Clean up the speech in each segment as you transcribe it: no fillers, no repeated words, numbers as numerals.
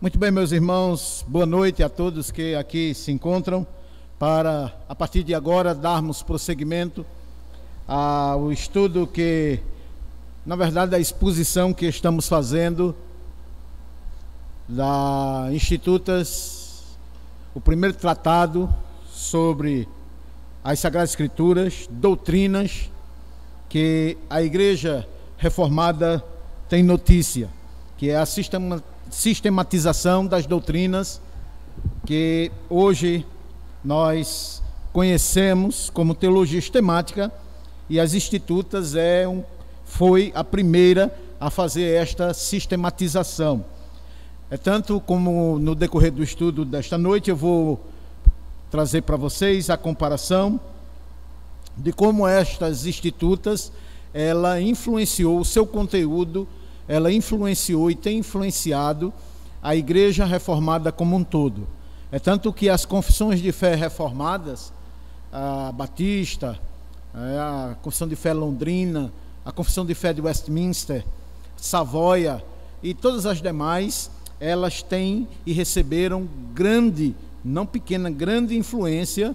Muito bem, meus irmãos, boa noite a todos que aqui se encontram para, a partir de agora, darmos prosseguimento ao estudo que, na verdade, a exposição que estamos fazendo da Institutas, o primeiro tratado sobre as Sagradas Escrituras, doutrinas que a Igreja Reformada tem notícia, que é a sistematização das doutrinas que hoje nós conhecemos como teologia sistemática, e as Institutas foi a primeira a fazer esta sistematização. É tanto como no decorrer do estudo desta noite eu vou trazer para vocês a comparação de como estas Institutas, ela influenciou o seu conteúdo, ela influenciou e tem influenciado a Igreja Reformada como um todo. É tanto que as confissões de fé reformadas, a Batista, a Confissão de Fé Londrina, a Confissão de Fé de Westminster, Savoia e todas as demais, elas têm e receberam grande, não pequena, grande influência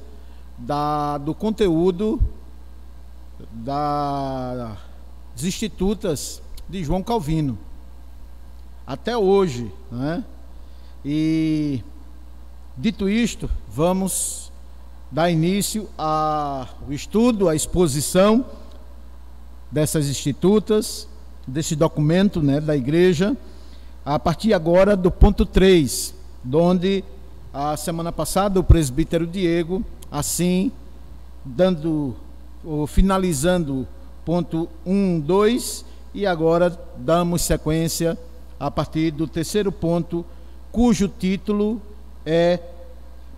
do conteúdo das Institutas de João Calvino até hoje, né? E dito isto, vamos dar início ao estudo, à exposição dessas Institutas, desse documento, né, da Igreja, a partir agora do ponto 3, onde a semana passada o presbítero Diego, assim, finalizando ponto 1, 2, e agora damos sequência a partir do terceiro ponto, cujo título é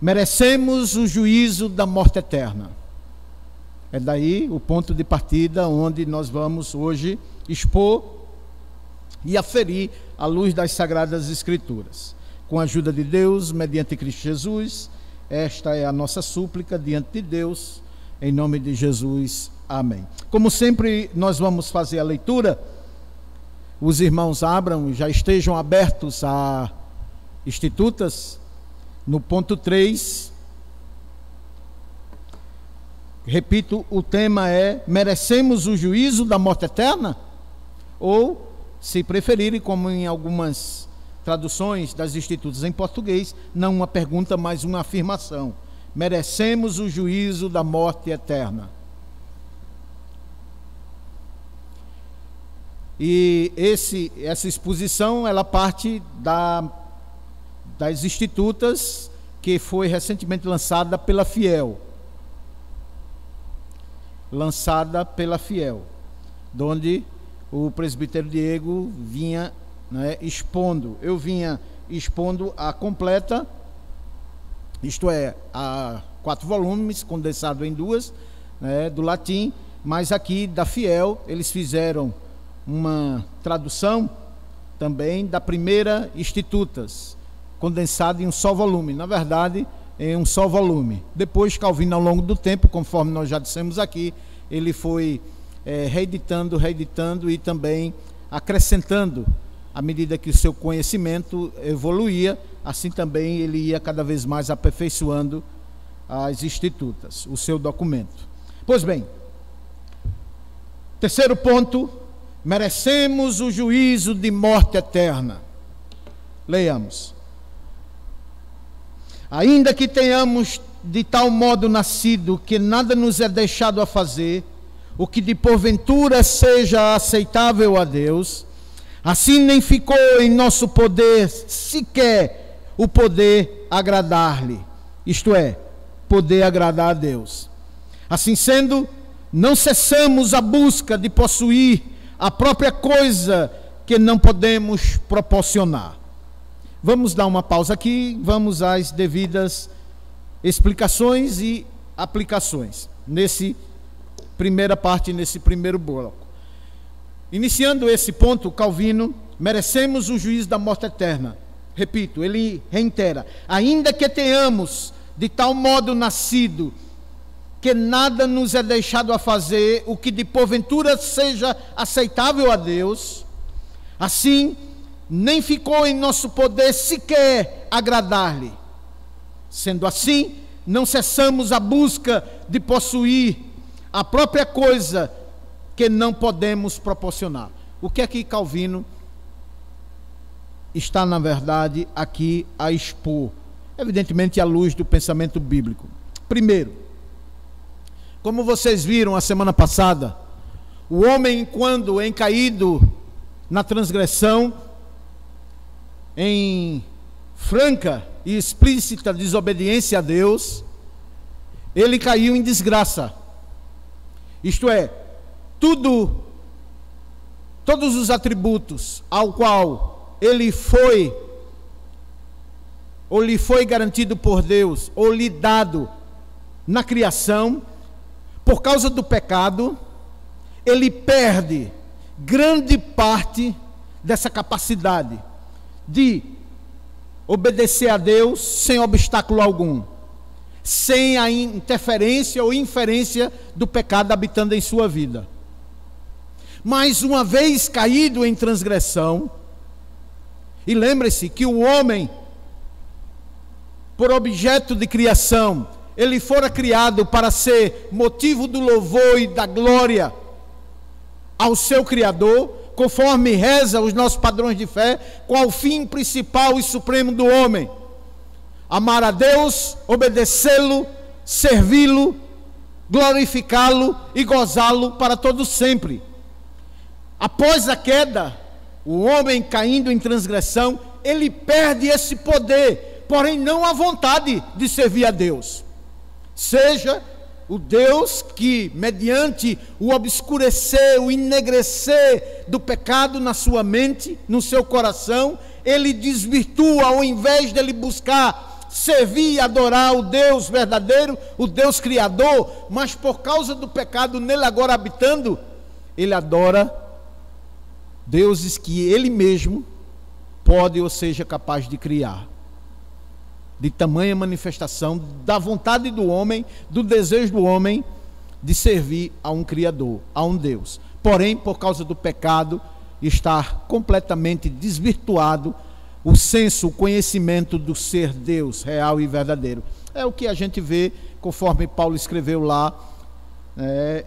Merecemos o juízo da morte eterna. É daí o ponto de partida onde nós vamos hoje expor e aferir à luz das Sagradas Escrituras. Com a ajuda de Deus, mediante Cristo Jesus, esta é a nossa súplica diante de Deus, em nome de Jesus. Amém. Como sempre, nós vamos fazer a leitura. Os irmãos abram e já estejam abertos a Institutas, no ponto 3. Repito, o tema é: merecemos o juízo da morte eterna? Ou, se preferirem, como em algumas traduções das Institutas em português, não uma pergunta, mas uma afirmação: merecemos o juízo da morte eterna. E essa exposição, ela parte das Institutas, que foi recentemente lançada pela Fiel. Onde o presbítero Diego vinha, né, expondo. Eu vinha expondo a completa, isto é, a 4 volumes, condensado em 2, né, do latim, mas aqui da Fiel, eles fizeram uma tradução também da primeira Institutas, condensado em um só volume, na verdade, em um só volume. Depois, Calvino, ao longo do tempo, conforme nós já dissemos aqui, ele foi reeditando e também acrescentando, à medida que o seu conhecimento evoluía, assim também ele ia cada vez mais aperfeiçoando as Institutas, o seu documento. Pois bem, terceiro ponto: merecemos o juízo de morte eterna. Leiamos. Ainda que tenhamos de tal modo nascido que nada nos é deixado a fazer, o que de porventura seja aceitável a Deus, assim nem ficou em nosso poder sequer o poder agradar-lhe, isto é, poder agradar a Deus. Assim sendo, não cessamos a busca de possuir a própria coisa que não podemos proporcionar. Vamos dar uma pausa aqui, vamos às devidas explicações e aplicações nesse primeira parte, nesse primeiro bloco. Iniciando esse ponto, Calvino: merecemos o juízo da morte eterna. Repito, ele reitera: ainda que tenhamos de tal modo nascido que nada nos é deixado a fazer, o que de porventura seja aceitável a Deus, assim nem ficou em nosso poder sequer agradar-lhe. Sendo assim, não cessamos a busca de possuir a própria coisa que não podemos proporcionar. O que é que Calvino está, na verdade, aqui a expor? Evidentemente, à luz do pensamento bíblico. Primeiro, como vocês viram a semana passada, o homem, quando caído na transgressão, em franca e explícita desobediência a Deus, ele caiu em desgraça. Isto é, todos os atributos ao qual ele foi, ou lhe foi garantido por Deus, ou lhe dado na criação, por causa do pecado, ele perde grande parte dessa capacidade de obedecer a Deus sem obstáculo algum, sem a interferência ou inferência do pecado habitando em sua vida. Mas uma vez caído em transgressão, e lembre-se que o homem, por objeto de criação, ele fora criado para ser motivo do louvor e da glória ao seu Criador, conforme reza os nossos padrões de fé, qual o fim principal e supremo do homem: amar a Deus, obedecê-lo, servi-lo, glorificá-lo e gozá-lo para todo sempre. Após a queda, o homem caindo em transgressão, ele perde esse poder, porém não a vontade de servir a Deus. Seja o Deus que, mediante o obscurecer, o enegrecer do pecado na sua mente, no seu coração, ele desvirtua, ao invés de ele buscar servir e adorar o Deus verdadeiro, o Deus criador, mas por causa do pecado nele agora habitando, ele adora deuses que ele mesmo pode ou seja capaz de criar. De tamanha manifestação da vontade do homem, do desejo do homem de servir a um Criador, a um Deus. Porém, por causa do pecado, está completamente desvirtuado o senso, o conhecimento do ser Deus real e verdadeiro. É o que a gente vê, conforme Paulo escreveu lá,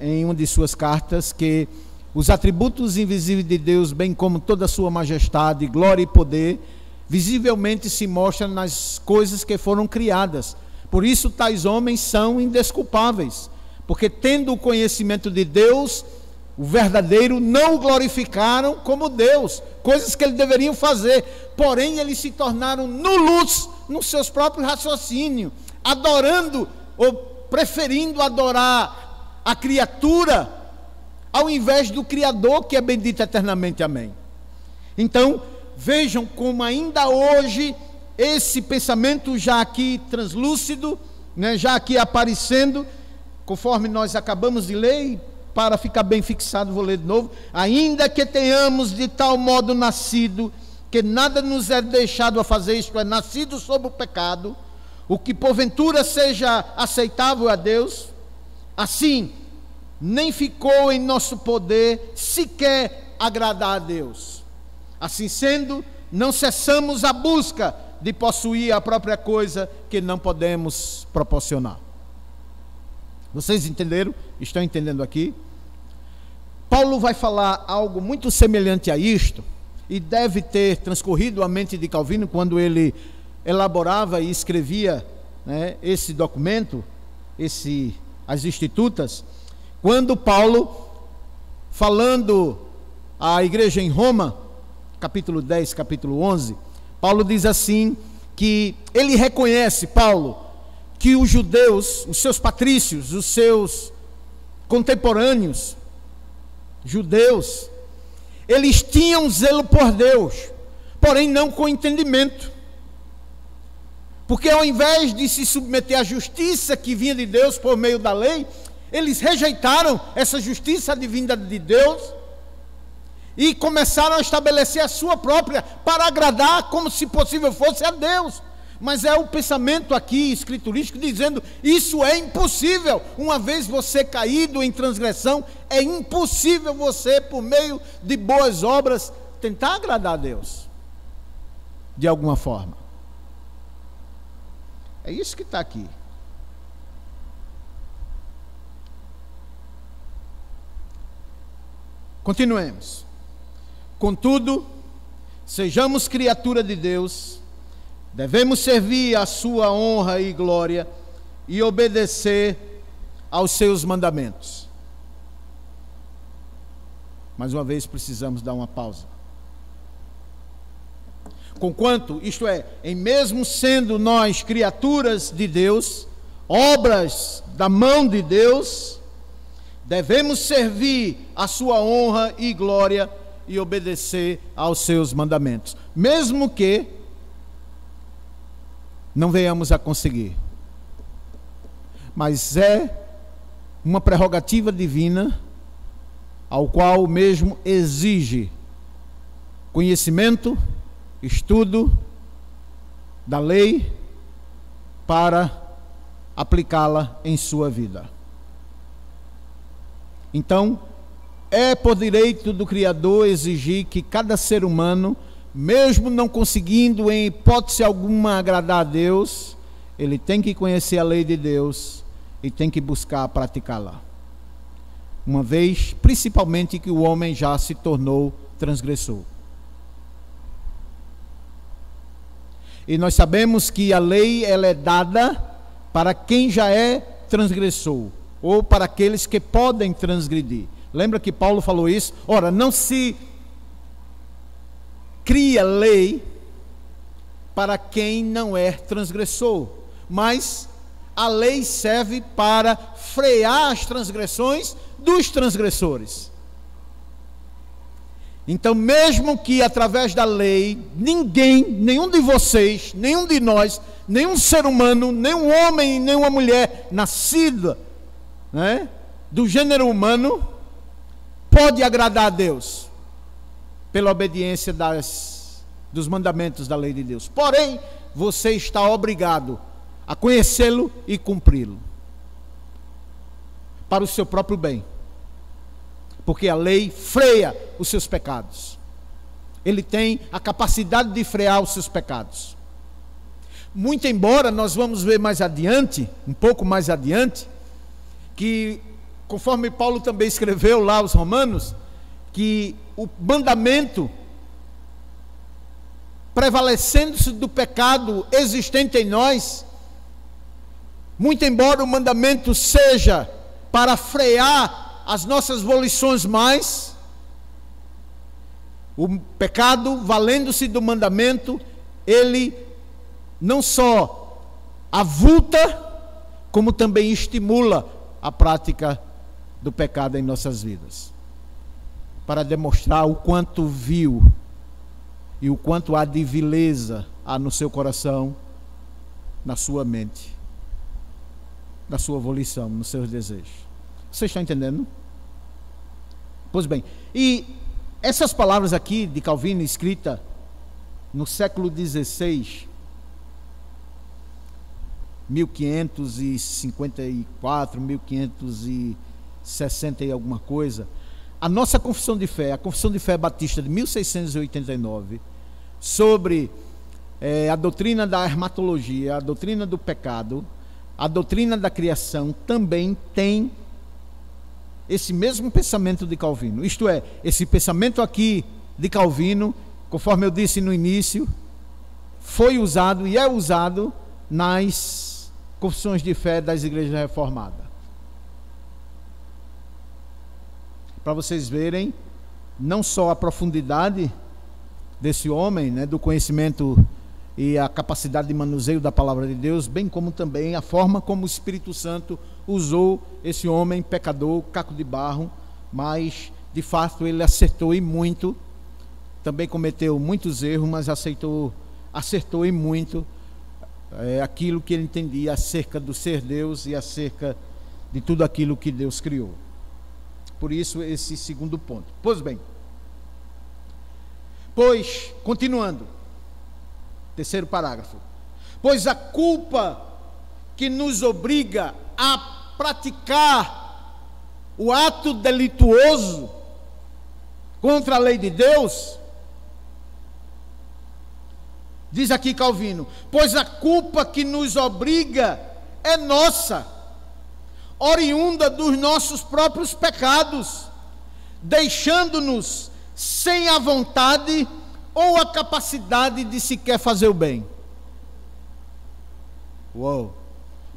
em uma de suas cartas, que os atributos invisíveis de Deus, bem como toda a sua majestade, glória e poder, visivelmente se mostram nas coisas que foram criadas. Por isso tais homens são indesculpáveis, porque tendo o conhecimento de Deus, o verdadeiro, não o glorificaram como Deus, coisas que eles deveriam fazer, porém eles se tornaram nulos nos seus próprios raciocínios, adorando ou preferindo adorar a criatura ao invés do Criador, que é bendito eternamente, amém. Então vejam como ainda hoje esse pensamento já aqui translúcido, já aqui aparecendo, conforme nós acabamos de ler, e para ficar bem fixado vou ler de novo: ainda que tenhamos de tal modo nascido, que nada nos é deixado a fazer, isto é, nascido sob o pecado, o que porventura seja aceitável a Deus, assim, nem ficou em nosso poder sequer agradar a Deus. Assim sendo, não cessamos a busca de possuir a própria coisa que não podemos proporcionar. Vocês entenderam? Estão entendendo aqui? Paulo vai falar algo muito semelhante a isto, e deve ter transcorrido a mente de Calvino quando ele elaborava e escrevia esse documento, as Institutas, quando Paulo, falando à igreja em Roma, capítulo 10, capítulo 11, Paulo diz assim, que ele reconhece, Paulo, que os judeus, os seus patrícios, os seus contemporâneos, judeus, eles tinham zelo por Deus, porém não com entendimento, porque ao invés de se submeter à justiça que vinha de Deus por meio da lei, eles rejeitaram essa justiça divina de Deus e começaram a estabelecer a sua própria, para agradar, como se possível fosse, a Deus. Mas é o pensamento aqui escriturístico dizendo: isso é impossível. Uma vez você caído em transgressão, é impossível você, por meio de boas obras, tentar agradar a Deus. de alguma forma. É isso que está aqui. Continuemos. Contudo, sejamos criatura de Deus, devemos servir à sua honra e glória e obedecer aos seus mandamentos. Mais uma vez precisamos dar uma pausa. Conquanto, isto é, em mesmo sendo nós criaturas de Deus, obras da mão de Deus, devemos servir à sua honra e glória e obedecer aos seus mandamentos, mesmo que não venhamos a conseguir. Mas é uma prerrogativa divina, ao qual o mesmo exige conhecimento, estudo da lei para aplicá-la em sua vida. Então, é por direito do Criador exigir que cada ser humano, mesmo não conseguindo em hipótese alguma agradar a Deus, ele tem que conhecer a lei de Deus e tem que buscar praticá-la. Uma vez, principalmente, que o homem já se tornou transgressor. E nós sabemos que a lei ela é dada para quem já é transgressor, ou para aqueles que podem transgredir. Lembra que Paulo falou isso? Ora, não se cria lei para quem não é transgressor, mas a lei serve para frear as transgressões dos transgressores. Então, mesmo que através da lei, ninguém, nenhum de vocês, nenhum de nós, nenhum ser humano, nenhum homem, nenhuma mulher nascida, né, do gênero humano, pode agradar a Deus pela obediência dos mandamentos da lei de Deus. Porém, você está obrigado a conhecê-lo e cumpri-lo para o seu próprio bem. Porque a lei freia os seus pecados. Ele tem a capacidade de frear os seus pecados. Muito embora nós vamos ver mais adiante, um pouco mais adiante, que conforme Paulo também escreveu lá aos Romanos, que o mandamento, prevalecendo-se do pecado existente em nós, muito embora o mandamento seja para frear as nossas volições mais, o pecado, valendo-se do mandamento, ele não só avulta, como também estimula a prática do pecado em nossas vidas, para demonstrar o quanto vil e o quanto há de vileza há no seu coração, na sua mente, na sua volição, nos seus desejos. Vocês estão entendendo? Pois bem, e essas palavras aqui de Calvino, escrita no século XVI, 1554, 1560 e alguma coisa, a nossa confissão de fé, a Confissão de Fé Batista de 1689, sobre a doutrina da hermatologia, a doutrina do pecado, a doutrina da criação, também tem esse mesmo pensamento de Calvino. Isto é, esse pensamento aqui de Calvino, conforme eu disse no início, foi usado e é usado nas confissões de fé das igrejas reformadas. Para vocês verem, não só a profundidade desse homem, né, do conhecimento e a capacidade de manuseio da palavra de Deus, bem como também a forma como o Espírito Santo usou esse homem pecador, caco de barro, mas de fato ele acertou em muito, também cometeu muitos erros, mas acertou em muito aquilo que ele entendia acerca do ser Deus e acerca de tudo aquilo que Deus criou. Por isso esse segundo ponto. Pois bem, continuando, terceiro parágrafo, pois a culpa que nos obriga a praticar o ato delituoso contra a lei de Deus Diz aqui Calvino: pois a culpa que nos obriga é nossa, oriunda dos nossos próprios pecados, deixando-nos sem a vontade ou a capacidade de sequer fazer o bem. Uou!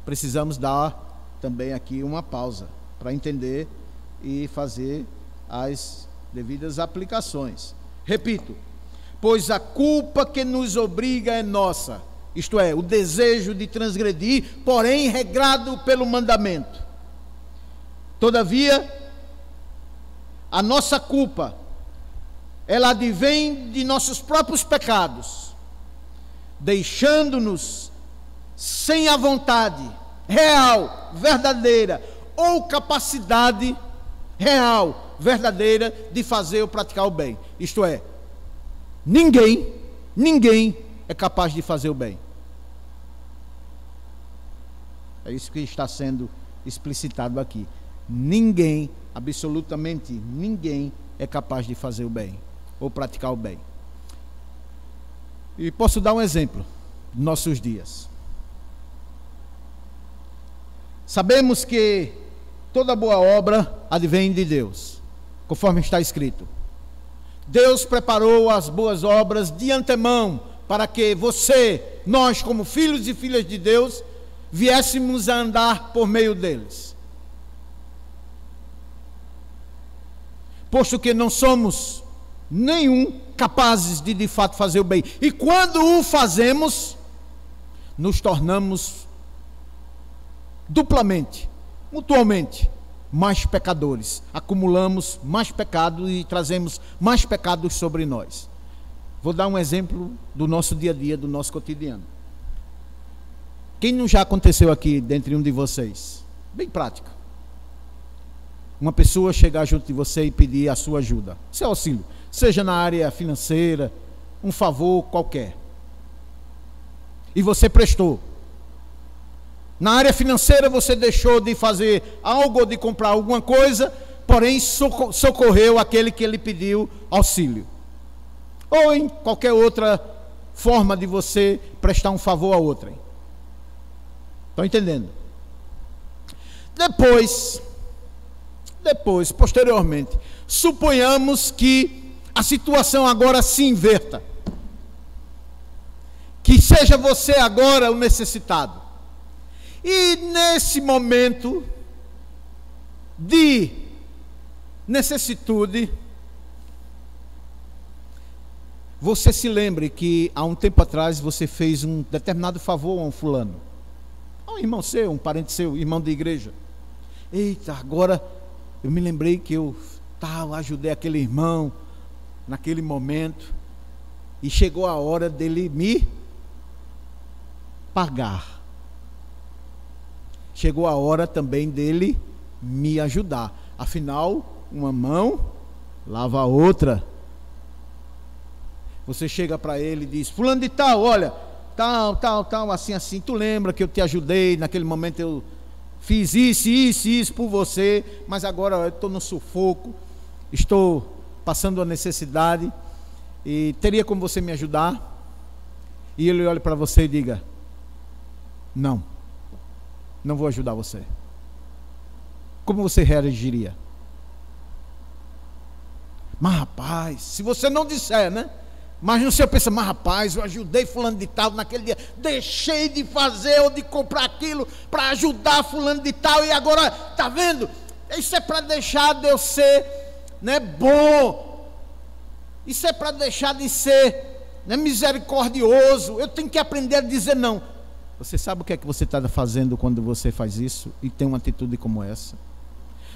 Precisamos dar também aqui uma pausa para entender e fazer as devidas aplicações. Repito: pois a culpa que nos obriga é nossa, isto é, o desejo de transgredir, porém regrado pelo mandamento. Todavia, a nossa culpa, ela advém de nossos próprios pecados, deixando-nos sem a vontade real, verdadeira, ou capacidade real, verdadeira de fazer ou praticar o bem. Isto é, ninguém é capaz de fazer o bem. É isso que está sendo explicitado aqui. Ninguém, absolutamente ninguém, é capaz de fazer o bem ou praticar o bem. E posso dar um exemplo de nossos dias. Sabemos que toda boa obra advém de Deus, conforme está escrito. Deus preparou as boas obras de antemão para que você, nós como filhos e filhas de Deus, viéssemos a andar por meio deles. Posto que não somos nenhum capazes de fato fazer o bem. E quando o fazemos, nos tornamos duplamente, mutuamente, mais pecadores. Acumulamos mais pecado e trazemos mais pecados sobre nós. Vou dar um exemplo do nosso dia a dia, do nosso cotidiano. Quem não já aconteceu aqui dentre um de vocês? Bem prática. Uma pessoa chegar junto de você e pedir a sua ajuda, seu auxílio, seja na área financeira, um favor qualquer. E você prestou. Na área financeira você deixou de fazer algo ou de comprar alguma coisa, porém socorreu aquele que lhe pediu auxílio. Ou em qualquer outra forma de você prestar um favor a outrem. Estão entendendo? Depois, posteriormente, suponhamos que a situação agora se inverta. Que seja você agora o necessitado. E nesse momento de necessitude, você se lembre que há um tempo atrás você fez um determinado favor a um fulano, a um irmão seu, um parente seu, irmão de igreja. Eita, agora eu me lembrei que eu ajudei aquele irmão naquele momento e chegou a hora dele me pagar. Chegou a hora também dele me ajudar. Afinal, uma mão lava a outra. Você chega para ele e diz: fulano de tal, olha, tal, assim, tu lembra que eu te ajudei, naquele momento eu fiz isso por você, mas agora eu estou no sufoco, estou passando a necessidade, e teria como você me ajudar? E ele olha para você e diga: não vou ajudar você. Como você reagiria? Mas rapaz, se você não disser, né? Mas no seu pensa: mas rapaz, eu ajudei fulano de tal naquele dia, deixei de fazer ou de comprar aquilo para ajudar fulano de tal, e agora, tá vendo? Isso é para deixar de eu ser, né, bom. Isso é para deixar de ser, né, misericordioso. Eu tenho que aprender a dizer não. Você sabe o que é que você está fazendo quando você faz isso e tem uma atitude como essa?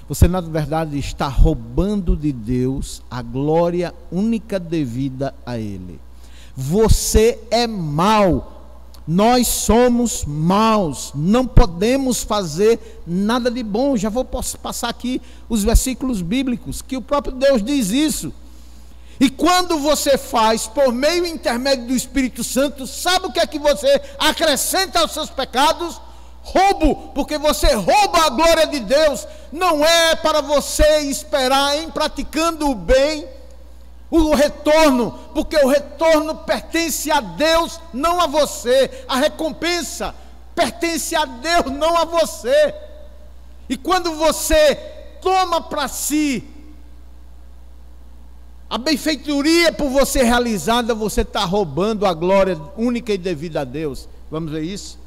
Você, na verdade, está roubando de Deus a glória única devida a Ele. Você é mau. Nós somos maus. Não podemos fazer nada de bom. Já vou passar aqui os versículos bíblicos, que o próprio Deus diz isso. E quando você faz por meio e intermédio do Espírito Santo, sabe o que é que você acrescenta aos seus pecados? Roubo, porque você rouba a glória de Deus. Não é para você esperar em praticando o bem o retorno, porque o retorno pertence a Deus, não a você. A recompensa pertence a Deus, não a você. E quando você toma para si a benfeitoria por você realizada, você está roubando a glória única e devida a Deus. Vamos ver isso?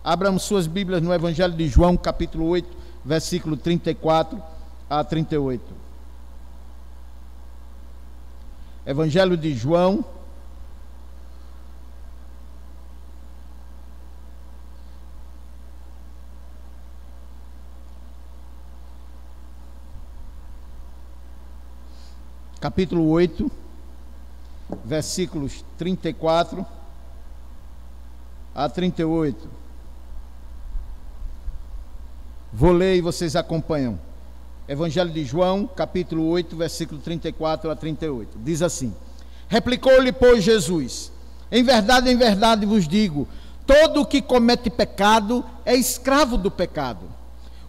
Abram suas Bíblias no Evangelho de João, capítulo 8, versículo 34 a 38. Evangelho de João, capítulo 8, versículos 34 a 38. Vou ler e vocês acompanham. Evangelho de João, capítulo 8, versículo 34 a 38. Diz assim: replicou-lhe, pois, Jesus: em verdade vos digo, todo o que comete pecado é escravo do pecado.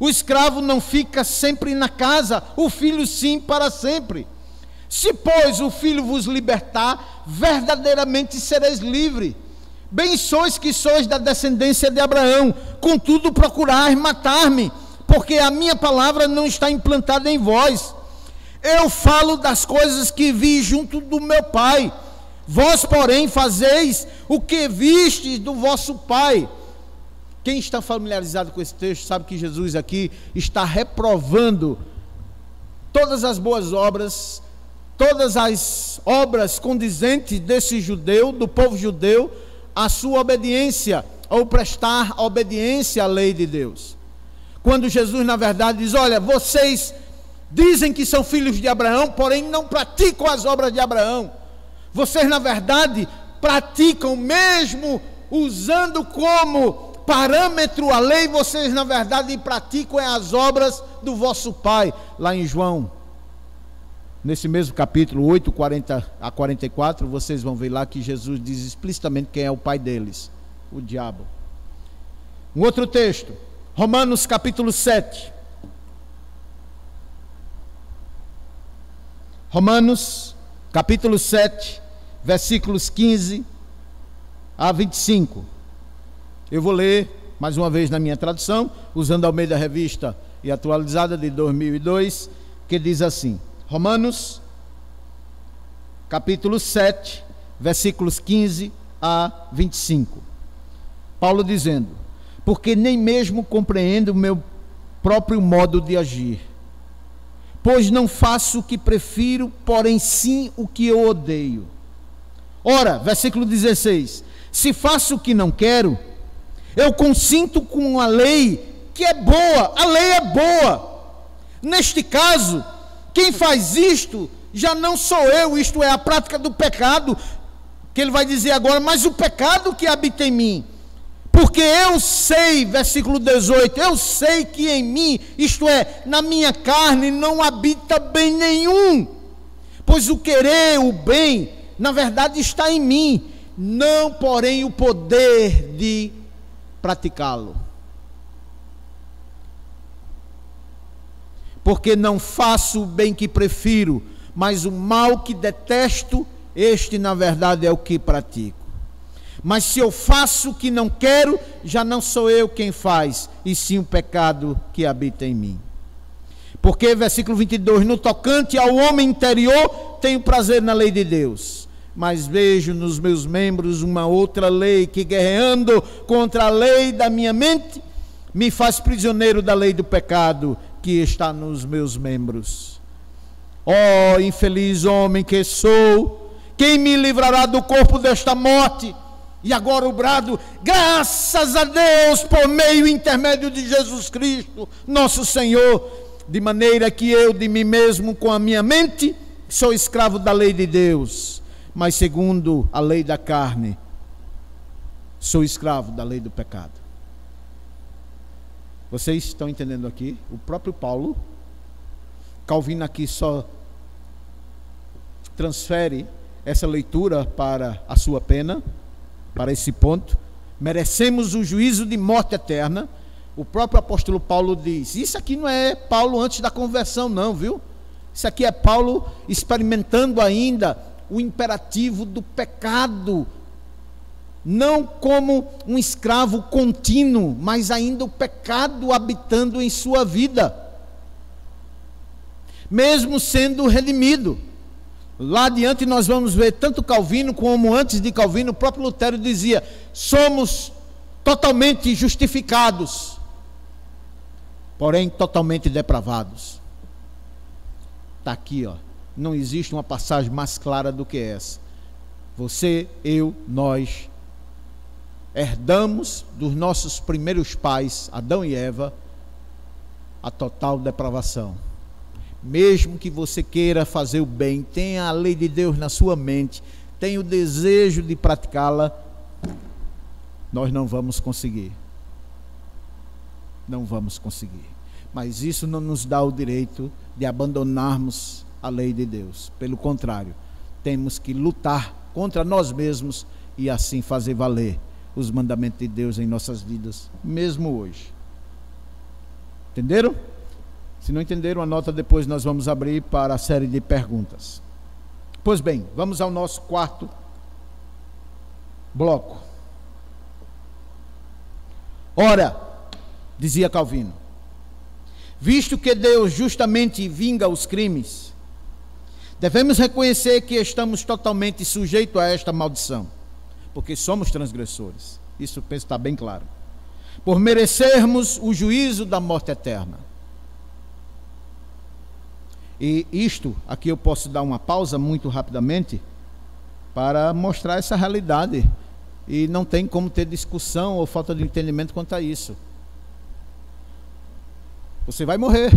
O escravo não fica sempre na casa, o filho sim para sempre. Se, pois, o filho vos libertar, verdadeiramente sereis livre. Bem sois que sois da descendência de Abraão, contudo procurais matar-me, porque a minha palavra não está implantada em vós. Eu falo das coisas que vi junto do meu Pai. Vós, porém, fazeis o que vistes do vosso pai. Quem está familiarizado com esse texto sabe que Jesus aqui está reprovando todas as boas obras, todas as obras condizentes desse judeu, do povo judeu, a sua obediência, ou prestar obediência à lei de Deus. Quando Jesus, na verdade, diz: olha, vocês dizem que são filhos de Abraão, porém não praticam as obras de Abraão. Vocês, na verdade, praticam, mesmo usando como parâmetro a lei, vocês, na verdade, praticam as obras do vosso pai. Lá em João, nesse mesmo capítulo 8, 40 a 44, vocês vão ver lá que Jesus diz explicitamente quem é o pai deles: o diabo. Um outro texto, Romanos capítulo 7. Romanos capítulo 7, versículos 15 a 25. Eu vou ler mais uma vez na minha tradução, usando a Almeida Revista e Atualizada de 2002, que diz assim: Romanos capítulo 7, versículos 15 a 25. Paulo dizendo: porque nem mesmo compreendo o meu próprio modo de agir, pois não faço o que prefiro, porém sim o que eu odeio. Ora, versículo 16: se faço o que não quero, eu consinto com a lei que é boa. A lei é boa. Neste caso, quem faz isto já não sou eu, isto é, a prática do pecado, que ele vai dizer agora, mas o pecado que habita em mim. Porque eu sei, versículo 18, eu sei que em mim, isto é, na minha carne, não habita bem nenhum. Pois o querer, o bem, na verdade está em mim, não porém o poder de praticá-lo. Porque não faço o bem que prefiro, mas o mal que detesto, este na verdade é o que pratico. Mas se eu faço o que não quero, já não sou eu quem faz, e sim o pecado que habita em mim. Porque, versículo 22, no tocante ao homem interior, tenho prazer na lei de Deus, mas vejo nos meus membros uma outra lei que, guerreando contra a lei da minha mente, me faz prisioneiro da lei do pecado que está nos meus membros. Ó infeliz homem que sou, quem me livrará do corpo desta morte? E agora o brado: graças a Deus por meio e intermédio de Jesus Cristo, nosso Senhor, de maneira que eu de mim mesmo com a minha mente sou escravo da lei de Deus, mas segundo a lei da carne sou escravo da lei do pecado. Vocês estão entendendo aqui? O próprio Paulo, Calvino aqui só transfere essa leitura para a sua pena, para esse ponto. Merecemos o juízo de morte eterna. O próprio apóstolo Paulo diz, isso aqui não é Paulo antes da conversão não, viu? Isso aqui é Paulo experimentando ainda o imperativo do pecado, não como um escravo contínuo, mas ainda o pecado habitando em sua vida, mesmo sendo redimido. Lá adiante nós vamos ver tanto Calvino como antes de Calvino, o próprio Lutero dizia: somos totalmente justificados, porém totalmente depravados. Está aqui, ó. Não existe uma passagem mais clara do que essa. Você, eu, nós herdamos dos nossos primeiros pais, Adão e Eva, a total depravação. Mesmo que você queira fazer o bem, tenha a lei de Deus na sua mente, tenha o desejo de praticá-la, nós não vamos conseguir. Não vamos conseguir. Mas isso não nos dá o direito de abandonarmos a lei de Deus. Pelo contrário, temos que lutar contra nós mesmos e assim fazer valer os mandamentos de Deus em nossas vidas, mesmo hoje. Entenderam? Se não entenderam, anota depois, nós vamos abrir para a série de perguntas. Pois bem, vamos ao nosso quarto bloco. Ora, dizia Calvino, visto que Deus justamente vinga os crimes, devemos reconhecer que estamos totalmente sujeitos a esta maldição, porque somos transgressores. Isso penso está bem claro. Por merecermos o juízo da morte eterna. E isto, aqui eu posso dar uma pausa muito rapidamente, para mostrar essa realidade. E não tem como ter discussão ou falta de entendimento quanto a isso. Você vai morrer.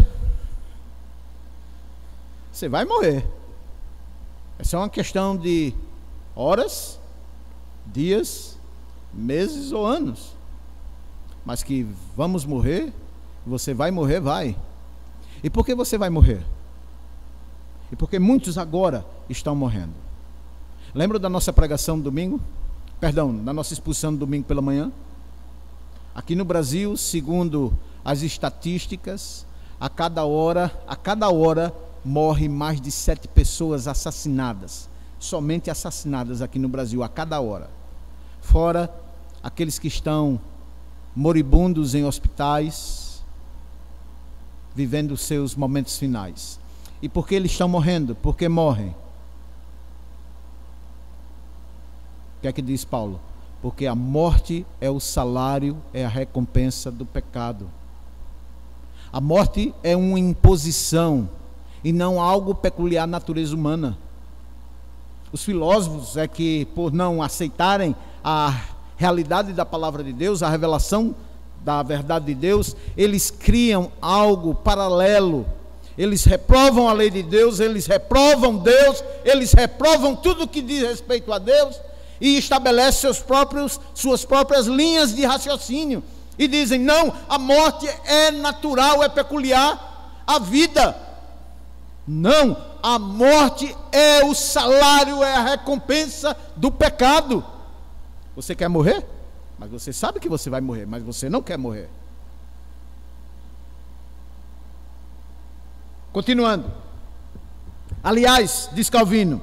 Você vai morrer. Essa é uma questão de horas, dias, meses ou anos. Mas que vamos morrer, você vai morrer, vai. E por que você vai morrer? E porque muitos agora estão morrendo. Lembra da nossa pregação no domingo? Perdão, da nossa expulsão no domingo pela manhã? Aqui no Brasil, segundo as estatísticas, a cada hora morre mais de 7 pessoas assassinadas, somente assassinadas aqui no Brasil, a cada hora. Fora aqueles que estão moribundos em hospitais, vivendo seus momentos finais. E por que eles estão morrendo? Porque morrem. O que é que diz Paulo? Porque a morte é o salário, é a recompensa do pecado. A morte é uma imposição e não algo peculiar à natureza humana. Os filósofos é que, por não aceitarem a realidade da palavra de Deus, a revelação da verdade de Deus, eles criam algo paralelo. Eles reprovam a lei de Deus, eles reprovam Deus, eles reprovam tudo que diz respeito a Deus e estabelecem suas próprias linhas de raciocínio e dizem: não, a morte é natural, é peculiar à vida. Não, a morte é o salário, é a recompensa do pecado. Você quer morrer? Mas você sabe que você vai morrer, mas você não quer morrer. Continuando. Aliás, diz Calvino,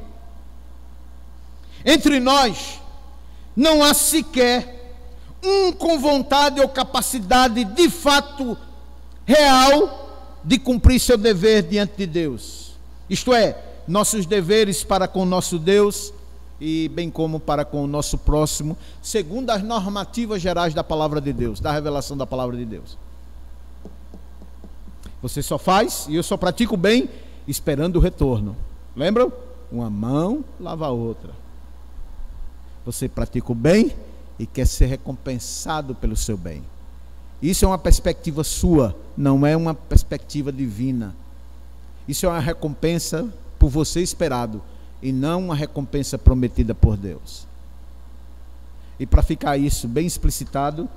entre nós não há sequer um com vontade ou capacidade de fato real de cumprir seu dever diante de Deus. Isto é, nossos deveres para com nosso Deus e bem como para com o nosso próximo, segundo as normativas gerais da palavra de Deus, da revelação da palavra de Deus. Você só faz e eu só pratico o bem esperando o retorno. Lembram? Uma mão lava a outra. Você pratica o bem e quer ser recompensado pelo seu bem. Isso é uma perspectiva sua, não é uma perspectiva divina. Isso é uma recompensa por você esperado e não uma recompensa prometida por Deus. E para ficar isso bem explicitado,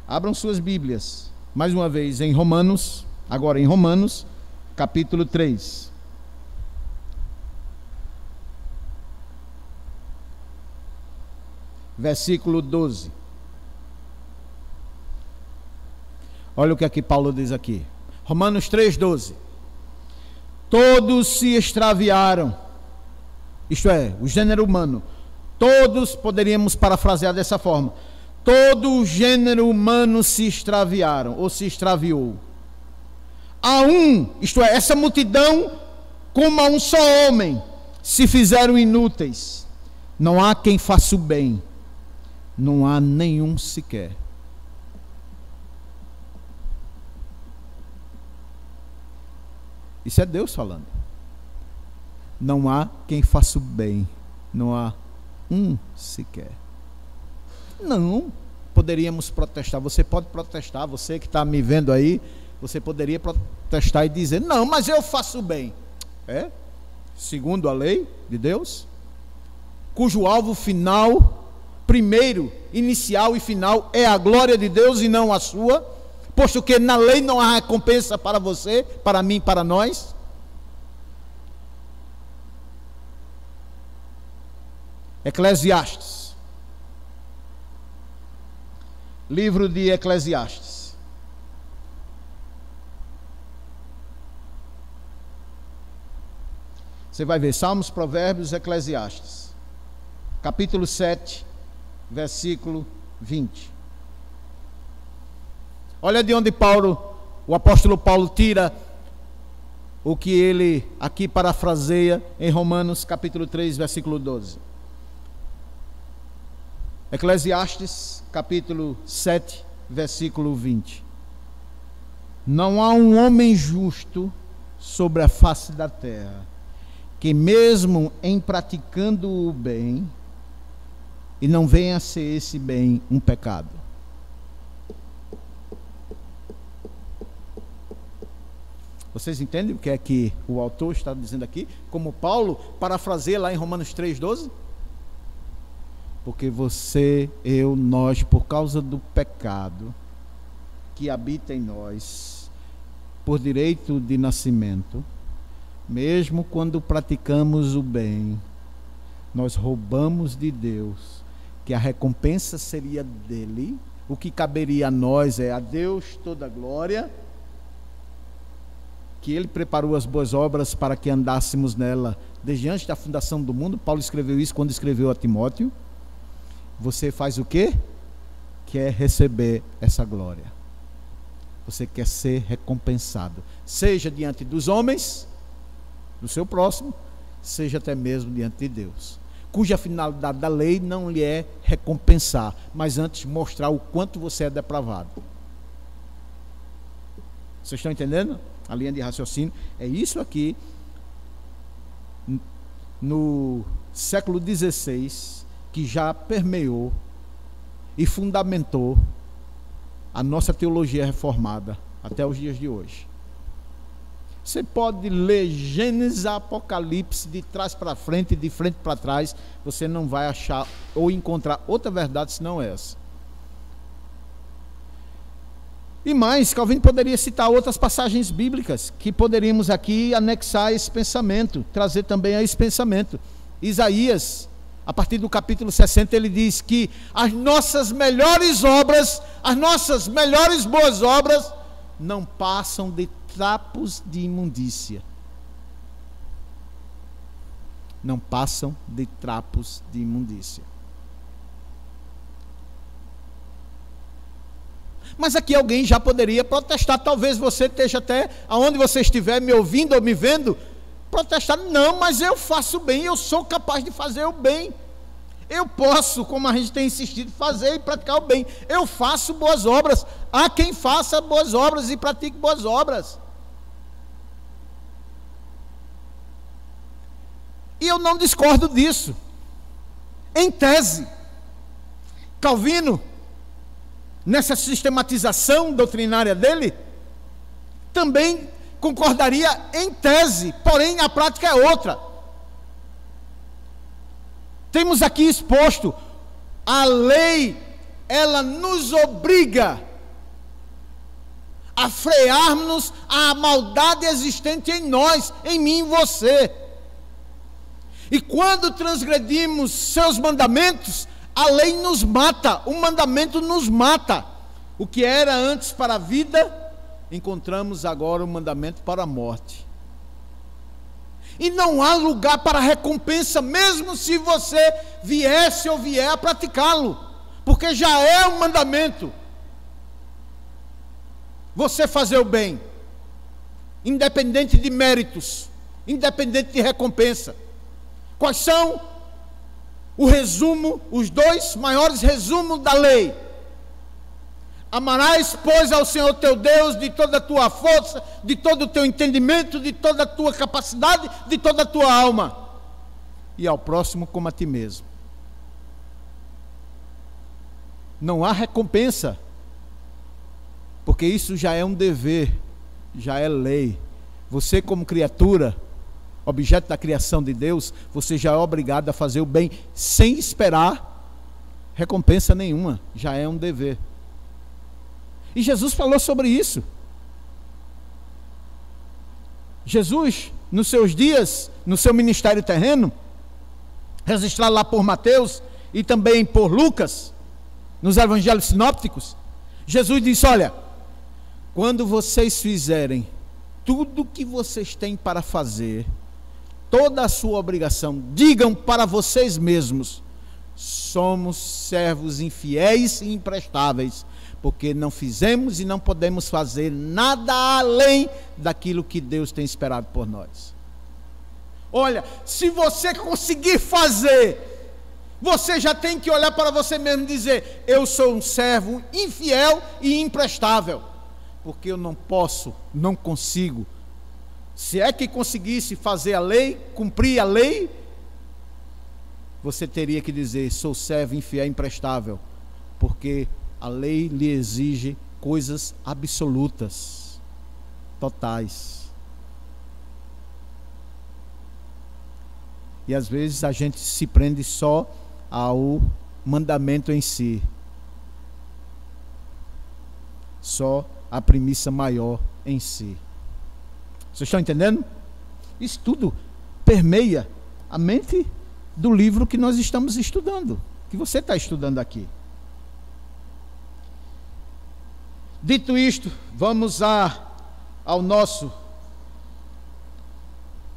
abram suas Bíblias, mais uma vez em Romanos, agora em Romanos, capítulo 3. Versículo 12. Olha o que aqui Paulo diz aqui. Romanos 3:12. Todos se extraviaram, isto é, o gênero humano, todos poderíamos parafrasear dessa forma: todo o gênero humano se extraviaram, ou se extraviou. A um, isto é, essa multidão, como a um só homem, se fizeram inúteis. Não há quem faça o bem, não há nenhum sequer. Isso é Deus falando. Não há quem faça o bem, não há um sequer. Não poderíamos protestar. Você pode protestar, você que está me vendo aí, você poderia protestar e dizer: não, mas eu faço o bem. É? Segundo a lei de Deus, cujo alvo final, primeiro, inicial e final, é a glória de Deus e não a sua, posto que na lei não há recompensa para você, para mim, para nós. Eclesiastes, livro de Eclesiastes, você vai ver Salmos, Provérbios, Eclesiastes, capítulo 7, versículo 20. Olha de onde o apóstolo Paulo tira o que ele aqui parafraseia em Romanos capítulo 3, versículo 12. Eclesiastes capítulo 7, versículo 20. Não há um homem justo sobre a face da terra, que mesmo em praticando o bem, e não venha a ser esse bem um pecado. Vocês entendem o que é que o autor está dizendo aqui? Como Paulo parafraseia lá em Romanos 3,12? Porque você, eu, nós, por causa do pecado que habita em nós, por direito de nascimento, mesmo quando praticamos o bem, nós roubamos de Deus, que a recompensa seria dele. O que caberia a nós é a Deus toda a glória, que ele preparou as boas obras para que andássemos nela desde antes da fundação do mundo. Paulo escreveu isso quando escreveu a Timóteo. Você faz o quê? Quer receber essa glória. Você quer ser recompensado, seja diante dos homens, do seu próximo, seja até mesmo diante de Deus, cuja finalidade da lei não lhe é recompensar, mas antes mostrar o quanto você é depravado. Vocês estão entendendo a linha de raciocínio? É isso aqui, no século XVI, que já permeou e fundamentou a nossa teologia reformada até os dias de hoje. Você pode ler Gênesis, Apocalipse de trás para frente, de frente para trás, você não vai achar ou encontrar outra verdade senão essa. E mais, Calvino poderia citar outras passagens bíblicas que poderíamos aqui anexar a esse pensamento, trazer também a esse pensamento. Isaías, a partir do capítulo 60, ele diz que as nossas melhores obras, as nossas melhores boas obras, não passam de trapos de imundícia. Não passam de trapos de imundícia. Mas aqui alguém já poderia protestar. Talvez você esteja até, aonde você estiver me ouvindo ou me vendo, protestar: não, mas eu faço bem, eu sou capaz de fazer o bem. Eu posso, como a gente tem insistido, fazer e praticar o bem. Eu faço boas obras. Há quem faça boas obras e pratique boas obras. E eu não discordo disso. Em tese, Calvino, nessa sistematização doutrinária dele, também concordaria em tese, porém a prática é outra. Temos aqui exposto, a lei, ela nos obriga a frearmos a maldade existente em nós, em mim e em você. E quando transgredimos seus mandamentos, a lei nos mata, o mandamento nos mata. O que era antes para a vida, encontramos agora o mandamento para a morte. E não há lugar para recompensa, mesmo se você viesse ou vier a praticá-lo, porque já é um mandamento. Você fazer o bem, independente de méritos, independente de recompensa. Quais são o resumo, os dois maiores resumos da lei? Amarás, pois, ao Senhor teu Deus de toda a tua força, de todo o teu entendimento, de toda a tua capacidade, de toda a tua alma, e ao próximo como a ti mesmo. Não há recompensa, porque isso já é um dever, já é lei. Você, como criatura, objeto da criação de Deus, você já é obrigado a fazer o bem sem esperar recompensa nenhuma, já é um dever. E Jesus falou sobre isso. Jesus, nos seus dias, no seu ministério terreno, registrado lá por Mateus e também por Lucas, nos evangelhos sinópticos, Jesus disse: olha, quando vocês fizerem tudo o que vocês têm para fazer, toda a sua obrigação, digam para vocês mesmos: somos servos infiéis e imprestáveis, porque não fizemos e não podemos fazer nada além daquilo que Deus tem esperado por nós. Olha, se você conseguir fazer, você já tem que olhar para você mesmo e dizer: eu sou um servo infiel e imprestável, porque eu não posso, não consigo. Se é que conseguisse fazer a lei, cumprir a lei, você teria que dizer: sou servo infiel e imprestável, porque a lei lhe exige coisas absolutas, totais. E às vezes a gente se prende só ao mandamento em si, só a premissa maior em si. Vocês estão entendendo? Isso tudo permeia a mente do livro que nós estamos estudando, que você está estudando aqui. Dito isto, vamos ao nosso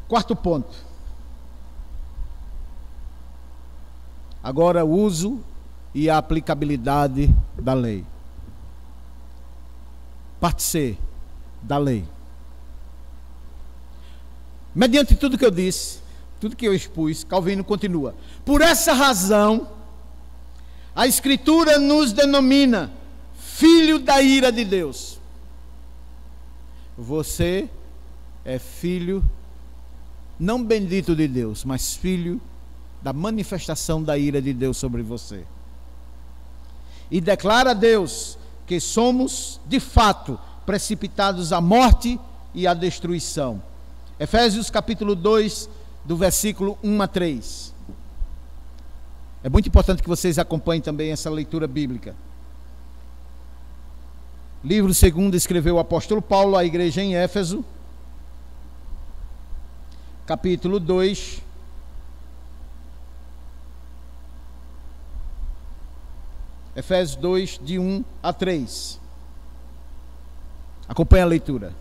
quarto ponto. Agora, o uso e a aplicabilidade da lei. Parte C da lei. Mediante tudo que eu disse, tudo que eu expus, Calvino continua: por essa razão, a Escritura nos denomina filho da ira de Deus. Você é filho, não bendito de Deus, mas filho da manifestação da ira de Deus sobre você. E declara a Deus que somos, de fato, precipitados à morte e à destruição. Efésios capítulo 2, do versículo 1 a 3. É muito importante que vocês acompanhem também essa leitura bíblica. Livro segundo escreveu o apóstolo Paulo à igreja em Éfeso, capítulo 2, Efésios 2, de 1 a 3. Acompanhe a leitura.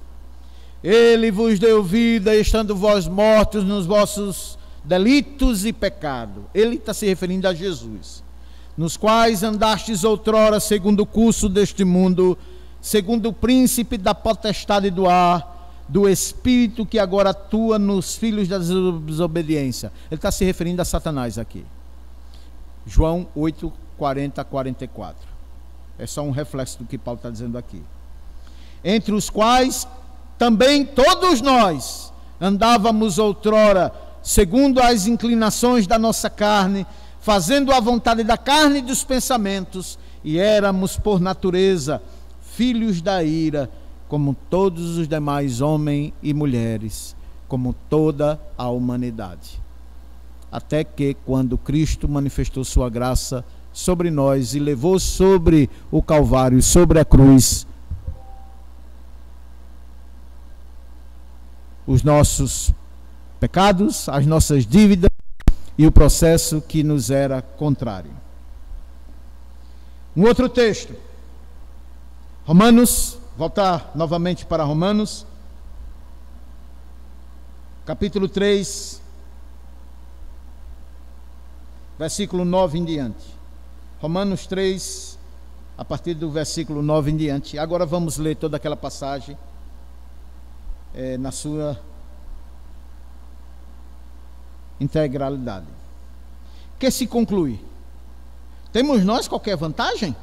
Ele vos deu vida, estando vós mortos nos vossos delitos e pecado. Ele está se referindo a Jesus. Nos quais andastes outrora segundo o curso deste mundo, segundo o príncipe da potestade do ar, do espírito que agora atua nos filhos da desobediência. Ele está se referindo a Satanás aqui. João 8, 40 a 44. É só um reflexo do que Paulo está dizendo aqui. Entre os quais também todos nós andávamos outrora, segundo as inclinações da nossa carne, fazendo a vontade da carne e dos pensamentos, e éramos por natureza filhos da ira, como todos os demais homens e mulheres, como toda a humanidade. Até que, quando Cristo manifestou sua graça sobre nós e levou sobre o Calvário, sobre a cruz, os nossos pecados, as nossas dívidas e o processo que nos era contrário. Um outro texto, Romanos, voltar novamente para Romanos, capítulo 3, versículo 9 em diante. Romanos 3, a partir do versículo 9 em diante. Agora vamos ler toda aquela passagem na sua integralidade. Que se conclui? Temos nós qualquer vantagem?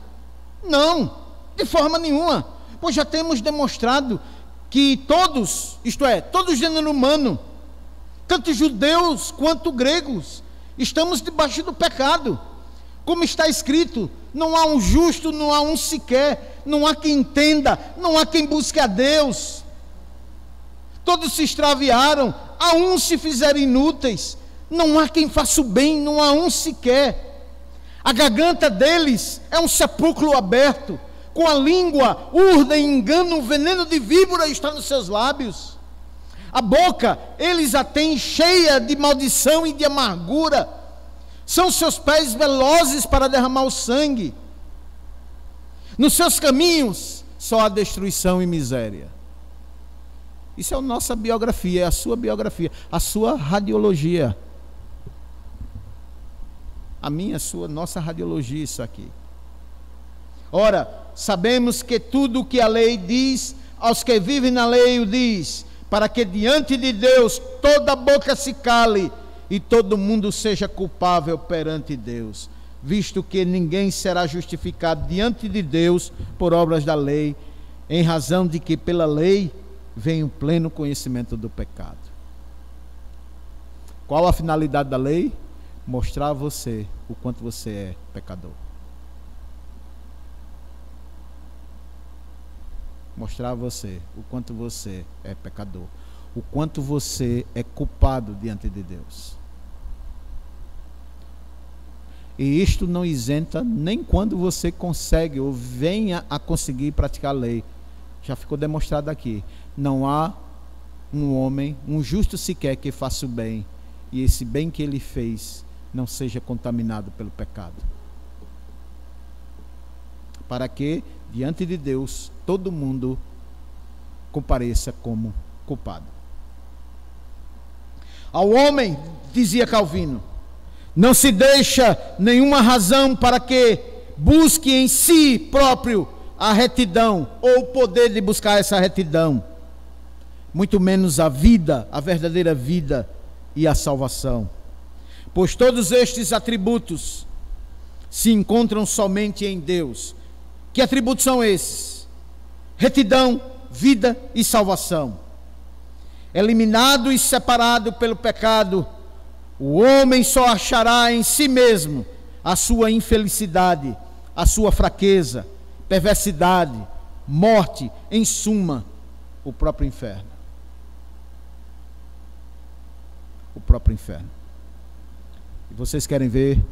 Não, de forma nenhuma, pois já temos demonstrado que todos, isto é, todo o gênero humano, tanto judeus quanto gregos, estamos debaixo do pecado. Como está escrito, não há um justo, não há um sequer, não há quem entenda, não há quem busque a Deus. Todos se extraviaram, a uns se fizeram inúteis, não há quem faça o bem, não há um sequer. A garganta deles é um sepulcro aberto, com a língua urdem engano, o veneno de víbora está nos seus lábios. A boca eles a têm cheia de maldição e de amargura. São seus pés velozes para derramar o sangue. Nos seus caminhos só há destruição e miséria. Isso é a nossa biografia, é a sua biografia, a sua radiologia. A minha, a sua, nossa radiologia, isso aqui. Ora, sabemos que tudo o que a lei diz, aos que vivem na lei o diz, para que diante de Deus toda boca se cale e todo mundo seja culpável perante Deus, visto que ninguém será justificado diante de Deus por obras da lei, em razão de que pela lei vem o pleno conhecimento do pecado. Qual a finalidade da lei? Mostrar a você o quanto você é pecador. Mostrar a você o quanto você é pecador, o quanto você é culpado diante de Deus. E isto não isenta nem quando você consegue ou venha a conseguir praticar a lei. Já ficou demonstrado aqui. Não há um homem, um justo sequer, que faça o bem, e esse bem que ele fez não seja contaminado pelo pecado. Para que, diante de Deus, todo mundo compareça como culpado. Ao homem, dizia Calvino, não se deixa nenhuma razão para que busque em si próprio a retidão, ou o poder de buscar essa retidão, muito menos a vida, a verdadeira vida e a salvação. Pois todos estes atributos se encontram somente em Deus. Que atributos são esses? Retidão, vida e salvação. Eliminado e separado pelo pecado, o homem só achará em si mesmo a sua infelicidade, a sua fraqueza, perversidade, morte, em suma, o próprio inferno. O próprio inferno. E vocês querem ver,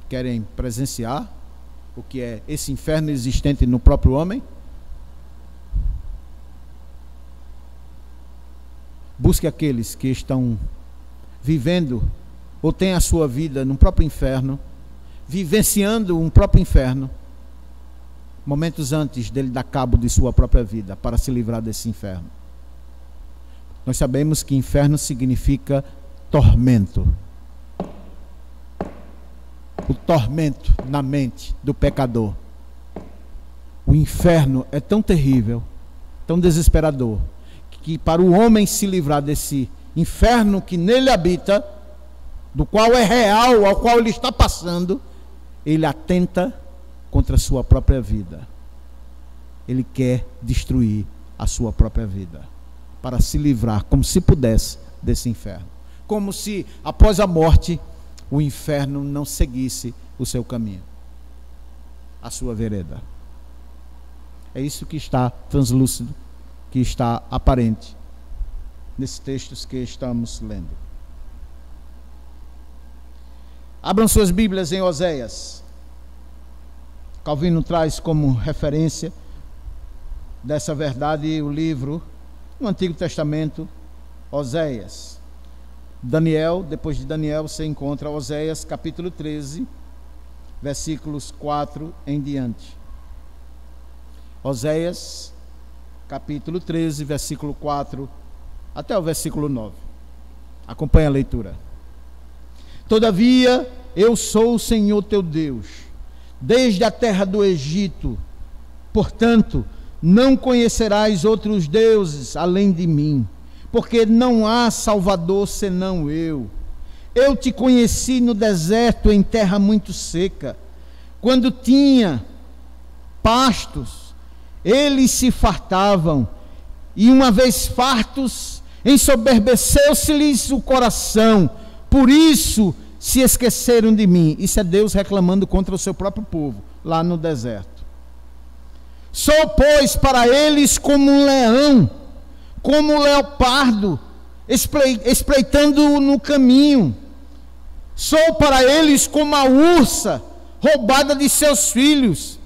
querem presenciar o que é esse inferno existente no próprio homem? Busque aqueles que estão vivendo ou têm a sua vida no próprio inferno, vivenciando um próprio inferno, momentos antes dele dar cabo de sua própria vida, para se livrar desse inferno. Nós sabemos que inferno significa tormento. O tormento na mente do pecador. O inferno é tão terrível, tão desesperador, que para o homem se livrar desse inferno que nele habita, do qual é real, ao qual ele está passando, ele atenta contra a sua própria vida. Ele quer destruir a sua própria vida, para se livrar, como se pudesse, desse inferno. Como se, após a morte, o inferno não seguisse o seu caminho, a sua vereda. É isso que está translúcido, que está aparente nesses textos que estamos lendo. Abram suas Bíblias em Oséias. Calvino traz como referência dessa verdade o livro no Antigo Testamento, Oséias. Daniel, depois de Daniel você encontra Oséias capítulo 13, versículos 4 em diante. Oséias capítulo 13, versículo 4 até o versículo 9. Acompanhe a leitura. Todavia, eu sou o Senhor teu Deus, desde a terra do Egito. Portanto, não conhecerás outros deuses além de mim, porque não há Salvador senão eu. Eu te conheci no deserto, em terra muito seca, quando tinha pastos, eles se fartavam, e uma vez fartos, ensoberbeceu-se-lhes o coração, por isso se esqueceram de mim. Isso é Deus reclamando contra o seu próprio povo, lá no deserto. Sou, pois, para eles como um leão, como um leopardo, espreitando no caminho. Sou para eles como a ursa, roubada de seus filhos.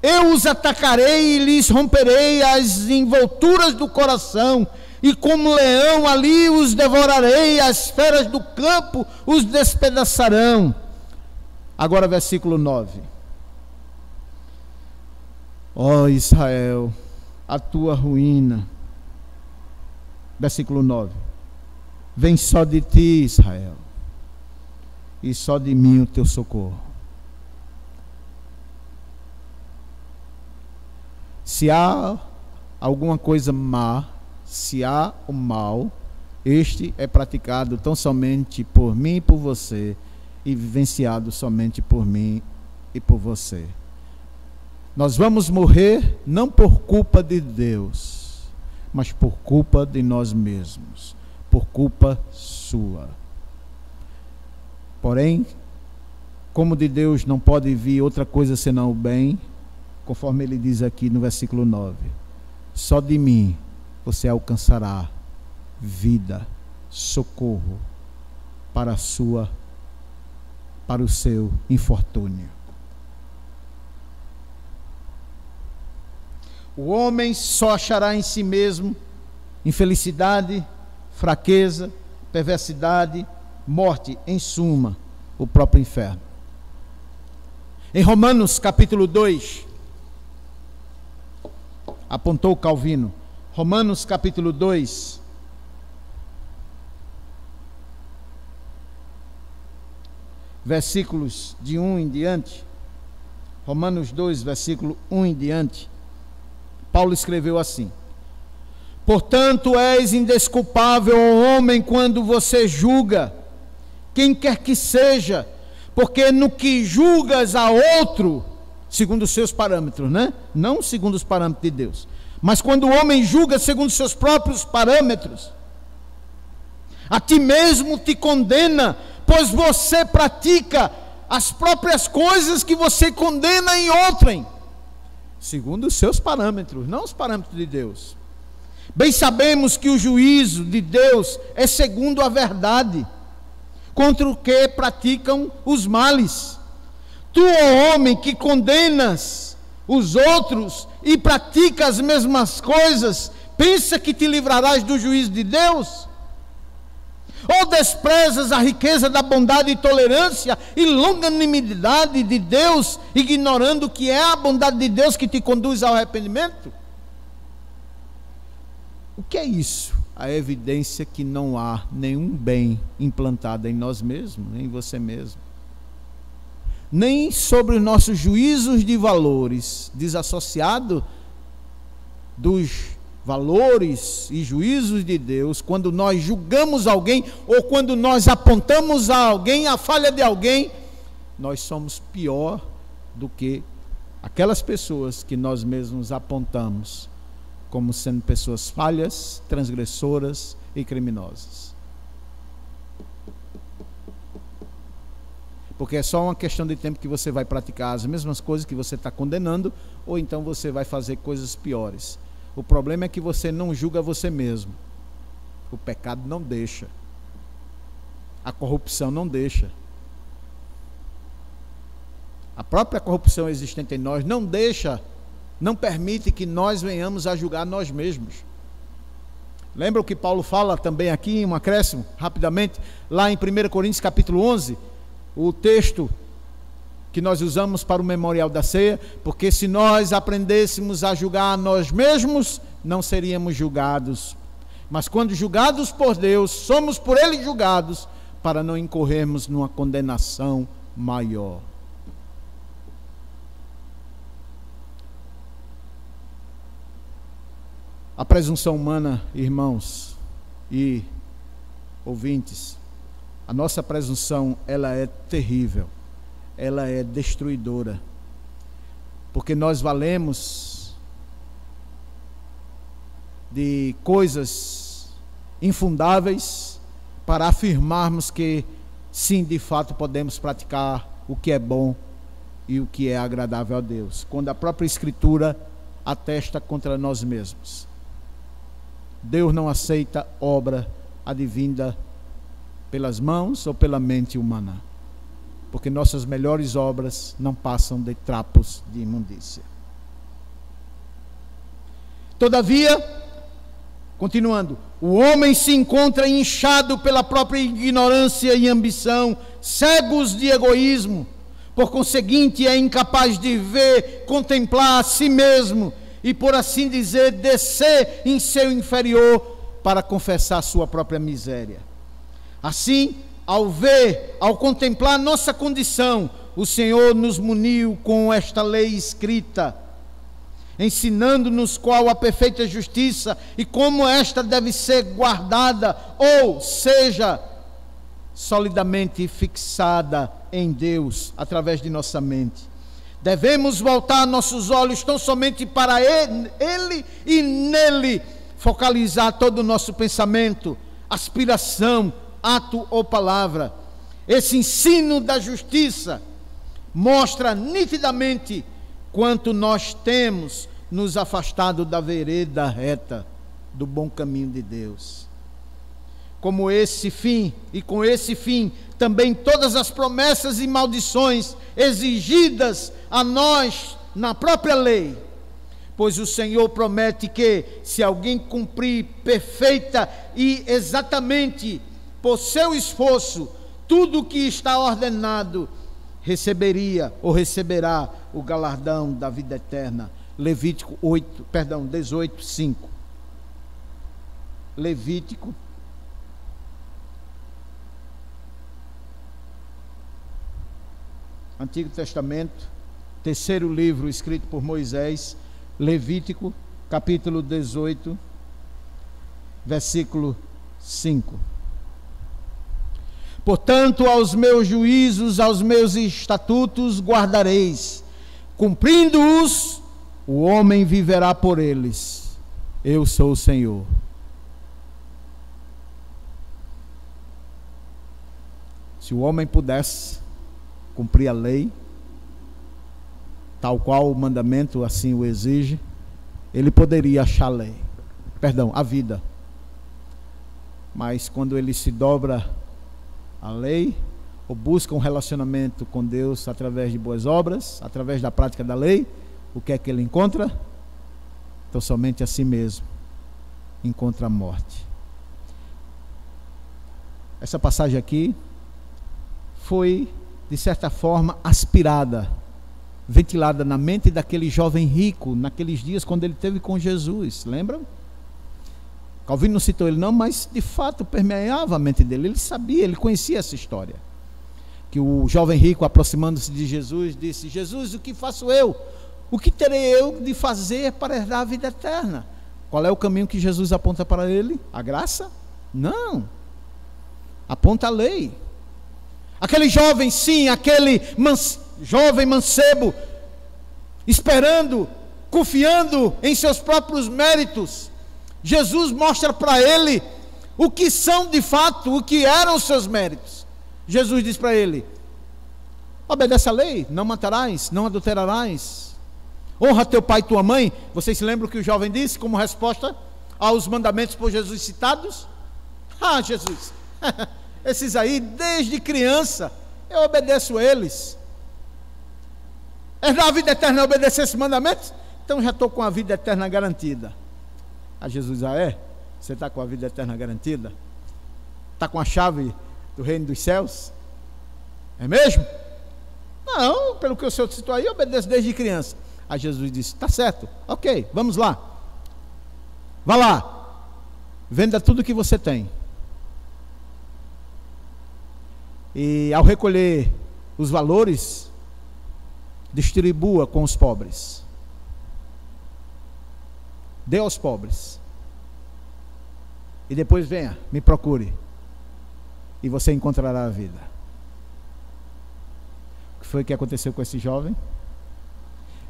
Eu os atacarei e lhes romperei as envolturas do coração, e como leão ali os devorarei, as feras do campo os despedaçarão. Agora versículo 9. Ó Israel, a tua ruína. Versículo 9. Vem só de ti, Israel, e só de mim o teu socorro. Se há alguma coisa má, se há o mal, este é praticado tão somente por mim e por você, e vivenciado somente por mim e por você. Nós vamos morrer não por culpa de Deus, mas por culpa de nós mesmos, por culpa sua. Porém, como de Deus não pode vir outra coisa senão o bem, conforme ele diz aqui no versículo 9, só de mim você alcançará vida, socorro para o seu infortúnio. O homem só achará em si mesmo infelicidade, fraqueza, perversidade, morte, em suma, o próprio inferno. Em Romanos capítulo 2, apontou Calvino, Romanos capítulo 2, versículos de 1 em diante, Romanos 2, versículo 1 em diante, Paulo escreveu assim: portanto, és indesculpável, ó homem, quando você julga quem quer que seja, porque no que julgas a outro, segundo os seus parâmetros, né? Não segundo os parâmetros de Deus, mas quando o homem julga segundo os seus próprios parâmetros, a ti mesmo te condena, pois você pratica as próprias coisas que você condena em outrem, segundo os seus parâmetros, não os parâmetros de Deus. Bem sabemos que o juízo de Deus é segundo a verdade, contra o que praticam os males. Tu, ó homem, que condenas os outros e pratica as mesmas coisas, pensa que te livrarás do juízo de Deus? Ou desprezas a riqueza da bondade e tolerância e longanimidade de Deus, ignorando que é a bondade de Deus que te conduz ao arrependimento? O que é isso? A evidência que não há nenhum bem implantado em nós mesmos, nem em você mesmo, nem sobre os nossos juízos de valores, desassociado dos valores e juízos de Deus. Quando nós julgamos alguém, ou quando nós apontamos a alguém, a falha de alguém, nós somos pior do que aquelas pessoas que nós mesmos apontamos como sendo pessoas falhas, transgressoras e criminosas. Porque é só uma questão de tempo que você vai praticar as mesmas coisas que você está condenando, ou então você vai fazer coisas piores. O problema é que você não julga você mesmo. O pecado não deixa. A corrupção não deixa. A própria corrupção existente em nós não deixa, não permite que nós venhamos a julgar nós mesmos. Lembra o que Paulo fala também aqui, um acréscimo, rapidamente, lá em 1 Coríntios capítulo 11, o texto que nós usamos para o memorial da ceia, porque se nós aprendêssemos a julgar a nós mesmos, não seríamos julgados. Mas quando julgados por Deus, somos por Ele julgados, para não incorrermos numa condenação maior. A presunção humana, irmãos e ouvintes, a nossa presunção, ela é terrível, ela é destruidora, porque nós valemos de coisas infundáveis para afirmarmos que sim, de fato podemos praticar o que é bom e o que é agradável a Deus, quando a própria Escritura atesta contra nós mesmos. Deus não aceita obra advinda pelas mãos ou pela mente humana, porque nossas melhores obras não passam de trapos de imundícia. Todavia, continuando, o homem se encontra inchado pela própria ignorância e ambição, cegos de egoísmo, por conseguinte é incapaz de ver, contemplar a si mesmo e, por assim dizer, descer em seu inferior para confessar sua própria miséria. Assim, ao ver, ao contemplar nossa condição, o Senhor nos muniu com esta lei escrita, ensinando-nos qual a perfeita justiça e como esta deve ser guardada, ou seja, solidamente fixada em Deus, através de nossa mente. Devemos voltar nossos olhos tão somente para Ele e nele focalizar todo o nosso pensamento, aspiração, ato ou palavra. Esse ensino da justiça mostra nitidamente quanto nós temos nos afastado da vereda reta, do bom caminho de Deus. Como esse fim, e com esse fim, também todas as promessas e maldições exigidas a nós na própria lei. Pois o Senhor promete que, se alguém cumprir perfeita e exatamente por seu esforço tudo o que está ordenado, receberá o galardão da vida eterna. Levítico 18, 5. Levítico Antigo Testamento, terceiro livro escrito por Moisés, Levítico, capítulo 18, versículo 5. Portanto, aos meus juízos, aos meus estatutos guardareis, cumprindo-os, o homem viverá por eles. Eu sou o Senhor. Se o homem pudesse cumprir a lei, tal qual o mandamento assim o exige, ele poderia achar a vida. Mas quando ele se dobra à lei, ou busca um relacionamento com Deus através de boas obras, através da prática da lei, o que é que ele encontra? Então somente a si mesmo encontra a morte. Essa passagem aqui foi, de certa forma, aspirada, ventilada na mente daquele jovem rico, naqueles dias quando ele esteve com Jesus, lembram? Calvino não citou ele não, mas de fato permeava a mente dele, ele sabia, ele conhecia essa história, que o jovem rico, aproximando-se de Jesus, disse: Jesus, o que faço eu? O que terei eu de fazer para herdar a vida eterna? Qual é o caminho que Jesus aponta para ele? A graça? Não, aponta a lei. Aquele jovem, sim, aquele jovem mancebo, esperando, confiando em seus próprios méritos, Jesus mostra para ele o que são de fato, o que eram os seus méritos. Jesus diz para ele: obedece a lei, não matarás, não adulterarás, honra teu pai e tua mãe. Vocês se lembram que o jovem disse como resposta aos mandamentos por Jesus citados? Ah, Jesus, esses aí, desde criança, eu obedeço eles. Herdar a vida eterna é obedecer esses mandamentos? Então já estou com a vida eterna garantida. Ah, Jesus, você está com a vida eterna garantida? Está com a chave do reino dos céus? É mesmo? Não, pelo que o Senhor citou aí, eu obedeço desde criança. Aí Jesus disse: está certo, ok, vamos lá. Vá lá, Venda tudo que você tem. E ao recolher os valores, distribua com os pobres. Dê aos pobres. E depois venha, me procure. E você encontrará a vida. O que foi que aconteceu com esse jovem?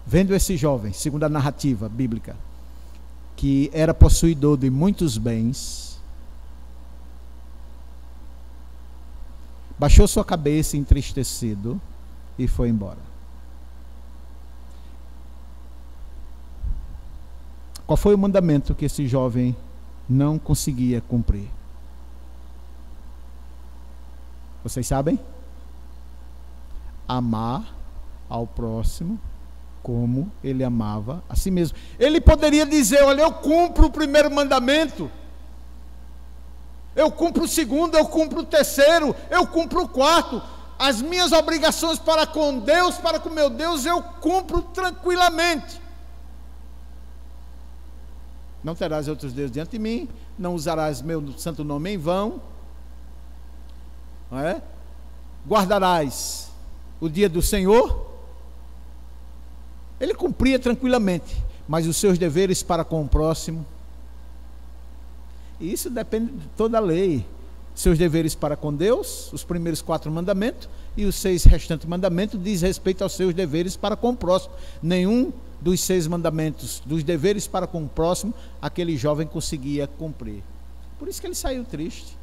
Vendo esse jovem, segundo a narrativa bíblica, que era possuidor de muitos bens, baixou sua cabeça entristecido e foi embora. Qual foi o mandamento que esse jovem não conseguia cumprir? Vocês sabem? Amar ao próximo como ele amava a si mesmo. Ele poderia dizer: olha, eu cumpro o primeiro mandamento, eu cumpro o segundo, eu cumpro o terceiro, eu cumpro o quarto. As minhas obrigações para com Deus, para com meu Deus, eu cumpro tranquilamente. Não terás outros deuses diante de mim, não usarás meu santo nome em vão, não é? Guardarás o dia do Senhor. Ele cumpria tranquilamente, mas os seus deveres para com o próximo, e isso depende de toda a lei. Seus deveres para com Deus, os primeiros 4 mandamentos, e os 6 restantes mandamentos diz respeito aos seus deveres para com o próximo. Nenhum dos 6 mandamentos, dos deveres para com o próximo, aquele jovem conseguia cumprir. Por isso que ele saiu triste,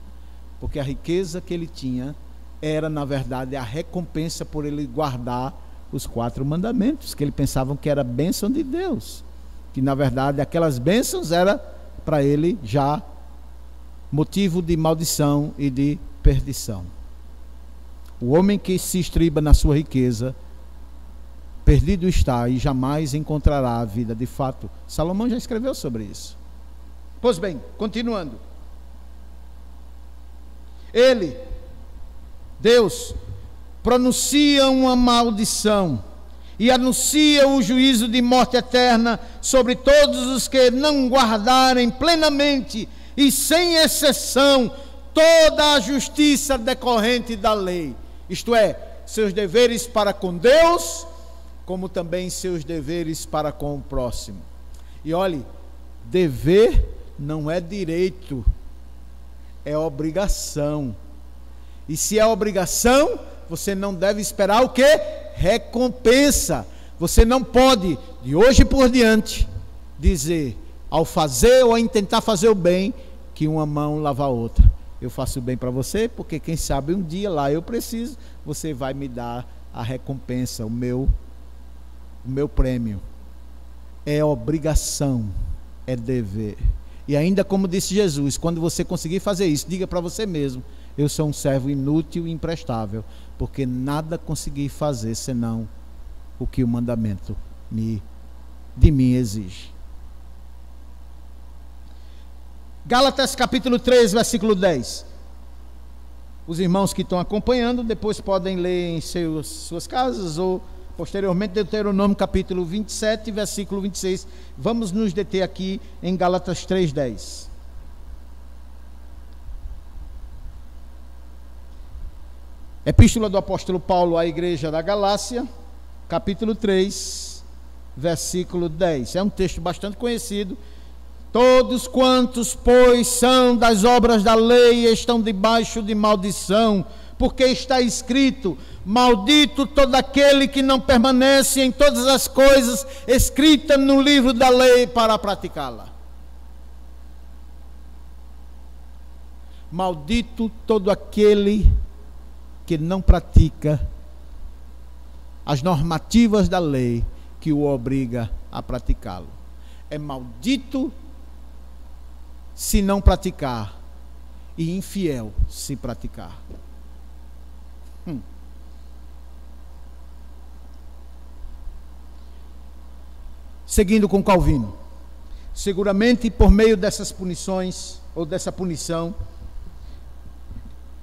porque a riqueza que ele tinha era, na verdade, a recompensa por ele guardar os 4 mandamentos, que ele pensava que era bênção de Deus, que na verdade aquelas bênçãos era para ele já motivo de maldição e de perdição. O homem que se estriba na sua riqueza, perdido está e jamais encontrará a vida de fato. Salomão já escreveu sobre isso. Pois bem, continuando. Ele, Deus, pronuncia uma maldição e anuncia o juízo de morte eterna sobre todos os que não guardarem plenamente e sem exceção toda a justiça decorrente da lei, isto é, seus deveres para com Deus, como também seus deveres para com o próximo. E olhe, dever não é direito, é obrigação. E se é obrigação, você não deve esperar o quê? Recompensa. Você não pode, de hoje por diante, dizer, ao fazer ou em tentar fazer o bem, que uma mão lava a outra. Eu faço o bem para você, porque quem sabe um dia lá eu preciso, você vai me dar a recompensa, o meu prêmio. É obrigação, é dever. E ainda como disse Jesus, quando você conseguir fazer isso, diga para você mesmo: eu sou um servo inútil e imprestável, porque nada consegui fazer senão o que o mandamento de mim exige. Gálatas capítulo 3, versículo 10. Os irmãos que estão acompanhando, depois podem ler em suas casas, ou posteriormente Deuteronômio capítulo 27, versículo 26. Vamos nos deter aqui em Gálatas 3, 10. Epístola do apóstolo Paulo à igreja da Galácia, capítulo 3, versículo 10. É um texto bastante conhecido. Todos quantos, pois, são das obras da lei, estão debaixo de maldição, porque está escrito: maldito todo aquele que não permanece em todas as coisas escritas no livro da lei para praticá-la. Maldito todo aquele que não pratica as normativas da lei que o obriga a praticá-lo. É maldito se não praticar, e infiel se praticar. Seguindo com Calvino, seguramente por meio dessas punições, ou dessa punição,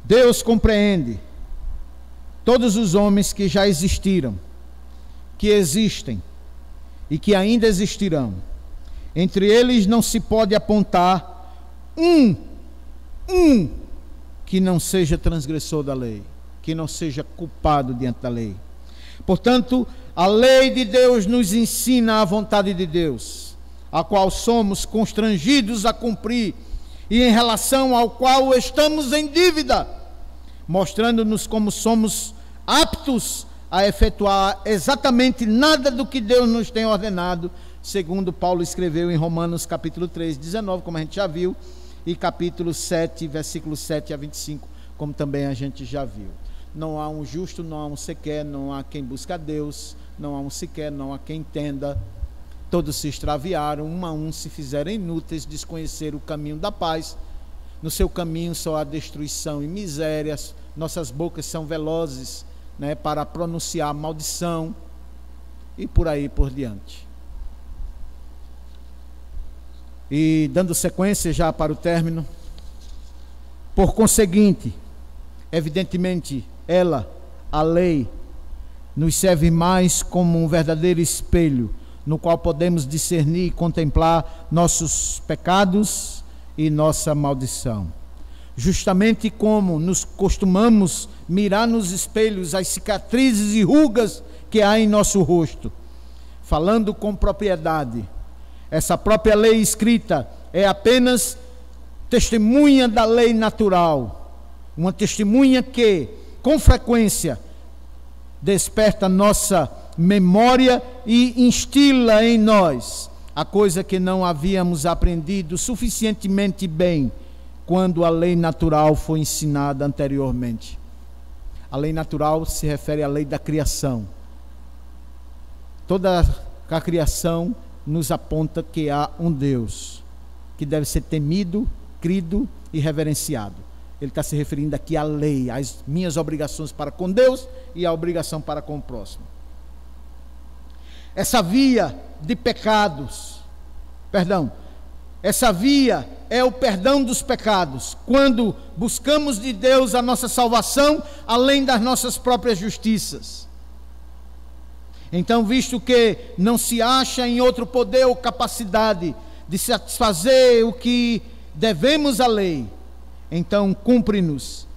Deus compreende todos os homens que já existiram, que existem e que ainda existirão. Entre eles não se pode apontar um que não seja transgressor da lei, que não seja culpado diante da lei. Portanto, a lei de Deus nos ensina a vontade de Deus, a qual somos constrangidos a cumprir, e em relação ao qual estamos em dívida, mostrando-nos como somos aptos a efetuar exatamente nada do que Deus nos tem ordenado, segundo Paulo escreveu em Romanos capítulo 3, 19, como a gente já viu, e capítulo 7, versículos 7 a 25, como também a gente já viu. Não há um justo, não há um sequer, não há quem busque a Deus, não há um sequer, não há quem entenda. Todos se extraviaram, um a um se fizeram inúteis, desconheceram o caminho da paz. No seu caminho só há destruição e misérias. Nossas bocas são velozes, né, para pronunciar maldição, e por aí por diante. E dando sequência já para o término, por conseguinte, evidentemente, a lei, nos serve mais como um verdadeiro espelho, no qual podemos discernir e contemplar nossos pecados e nossa maldição. Justamente como nos costumamos mirar nos espelhos as cicatrizes e rugas que há em nosso rosto, falando com propriedade. Essa própria lei escrita é apenas testemunha da lei natural, uma testemunha que, com frequência, desperta nossa memória e instila em nós a coisa que não havíamos aprendido suficientemente bem quando a lei natural foi ensinada anteriormente. A lei natural se refere à lei da criação. Toda a criação nos aponta que há um Deus que deve ser temido, crido e reverenciado. Ele está se referindo aqui à lei, às minhas obrigações para com Deus e à obrigação para com o próximo. Essa via de pecados, essa via é o perdão dos pecados, quando buscamos de Deus a nossa salvação, além das nossas próprias justiças. Então, visto que não se acha em outro poder ou capacidade de satisfazer o que devemos à lei, então cumpre-nos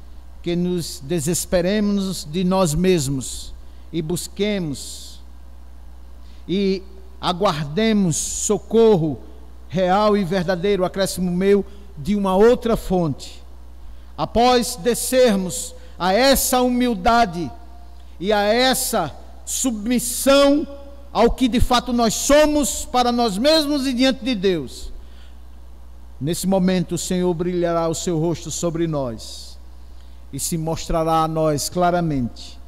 que nos desesperemos de nós mesmos e busquemos e aguardemos socorro real e verdadeiro, acréscimo meu, de uma outra fonte. Após descermos a essa humildade e a essa submissão ao que de fato nós somos para nós mesmos e diante de Deus, nesse momento o Senhor brilhará o seu rosto sobre nós e se mostrará a nós claramente,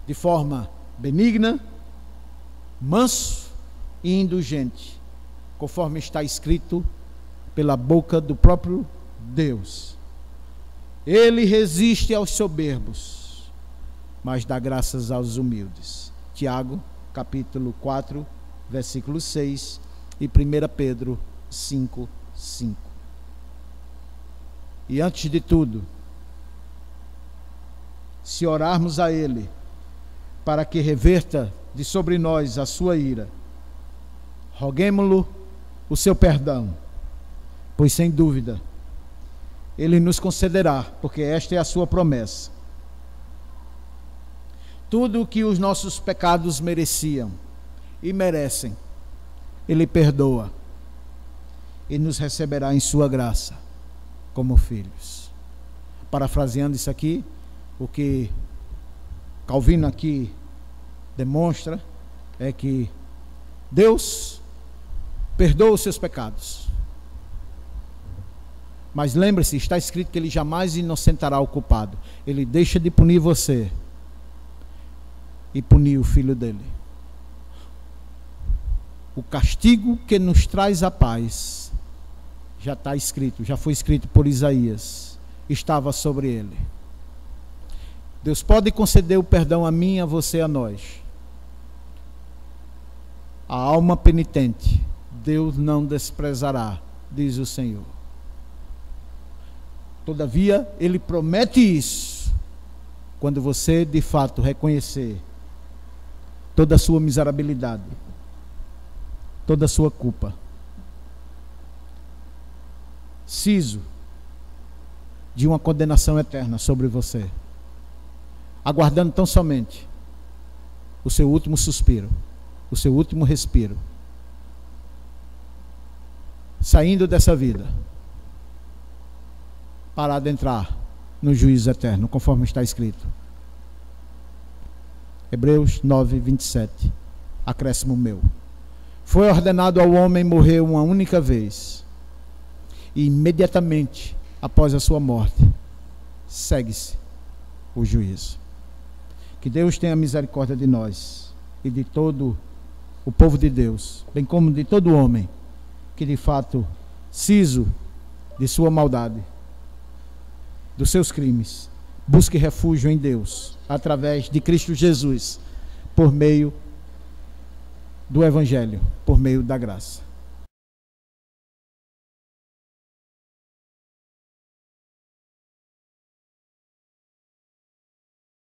de forma benigna, manso e indulgente, conforme está escrito pela boca do próprio Deus. Ele resiste aos soberbos, mas dá graças aos humildes. Tiago, capítulo 4, versículo 6 e 1 Pedro 5, 5. E antes de tudo, se orarmos a Ele para que reverta de sobre nós a sua ira, roguemo-lo o seu perdão, pois sem dúvida Ele nos concederá, porque esta é a sua promessa. Tudo o que os nossos pecados mereciam e merecem, Ele perdoa e nos receberá em sua graça como filhos. Parafraseando isso aqui, o que Calvino aqui demonstra é que Deus perdoa os seus pecados, mas lembre-se, está escrito que Ele jamais inocentará o culpado. Ele deixa de punir você e punir o filho dele. O castigo que nos traz a paz já está escrito, já foi escrito por Isaías, estava sobre ele. Deus pode conceder o perdão a mim, a você, a nós. A alma penitente Deus não desprezará, diz o Senhor. Todavia, Ele promete isso quando você de fato reconhecer toda a sua miserabilidade, toda a sua culpa, siso de uma condenação eterna sobre você, aguardando tão somente o seu último suspiro, o seu último respiro, saindo dessa vida para adentrar no juízo eterno, conforme está escrito. Hebreus 9, 27, acréscimo meu. Foi ordenado ao homem morrer uma única vez, e imediatamente após a sua morte, segue-se o juízo. Que Deus tenha misericórdia de nós e de todo o povo de Deus, bem como de todo homem que de fato, ciso de sua maldade, dos seus crimes, busque refúgio em Deus, através de Cristo Jesus, por meio do Evangelho, por meio da graça.